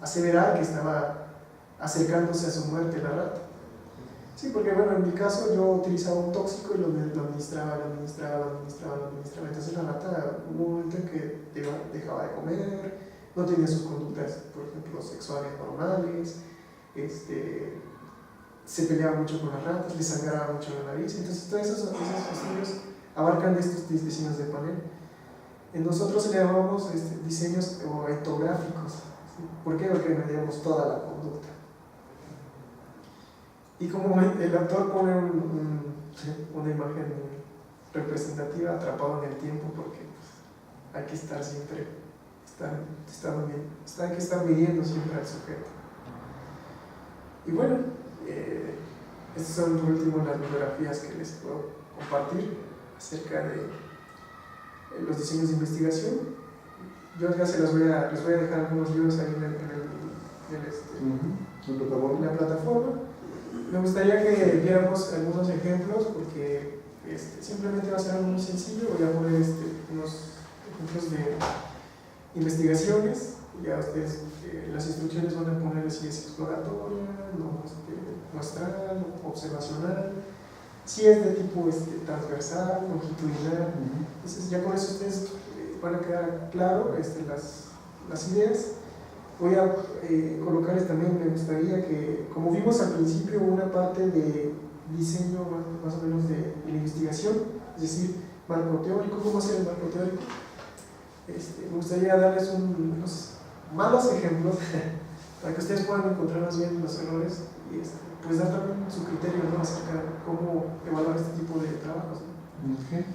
aseverar que estaba acercándose a su muerte la rata. Sí, porque en mi caso yo utilizaba un tóxico y lo administraba. Entonces la rata hubo un momento en que dejaba de comer, no tenía sus conductas, por ejemplo, sexuales normales, se peleaba mucho con las ratas, le sangraba mucho la nariz. Entonces todos esos estudios abarcan estos diseños de panel. Nosotros le llamamos diseños etográficos, ¿sí? ¿Por qué? Porque medíamos toda la conducta. Y como el autor pone una imagen representativa, atrapado en el tiempo, porque hay que estar siempre, hay que estar midiendo siempre al sujeto. Y bueno, estas son por último las bibliografías que les puedo compartir acerca de los diseños de investigación. Yo ya les voy a dejar algunos libros ahí en la plataforma. Me gustaría que viéramos algunos ejemplos, porque simplemente va a ser algo muy sencillo. Voy a poner unos ejemplos de investigaciones. Ya ustedes, las instrucciones van a poner si es exploratoria, muestral, observacional. si es de tipo transversal, longitudinal. Entonces ya con eso ustedes van a quedar claro las ideas. Voy a colocarles también, me gustaría que, como vimos al principio, una parte de diseño más o menos de investigación, es decir, marco teórico, cómo hacer el marco teórico. Me gustaría darles unos malos ejemplos para que ustedes puedan encontrar más bien los errores y pues dar también su criterio, ¿no?, acerca de cómo evaluar este tipo de trabajos, ¿no? Okay.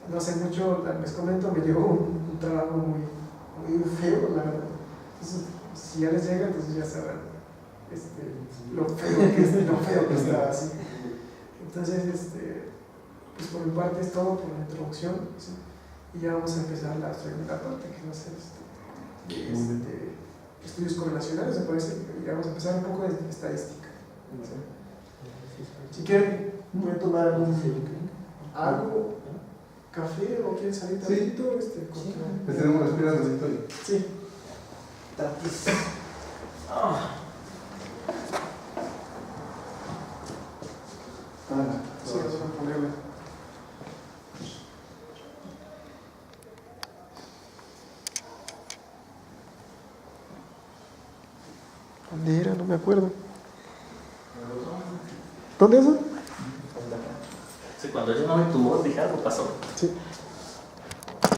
No hace mucho, les comento, me llegó un trabajo muy feo, la verdad. Entonces, si ya les llega, entonces ya sabrán lo feo que está así. Entonces, pues por mi parte es todo por la introducción, ¿sí? Y ya vamos a empezar la segunda parte, que va a ser estudios correlacionales, me parece, y ya vamos a empezar un poco de estadística. Si quieren, pueden tomar algo, café, o quieren salir tantito, Pues tenemos que respirar un poquito. Sí. Sí, vamos a ponerle. ¿Dónde era? No me acuerdo. ¿Dónde es eso? Sí, cuando yo no me tuvo, dije algo pasó. Sí.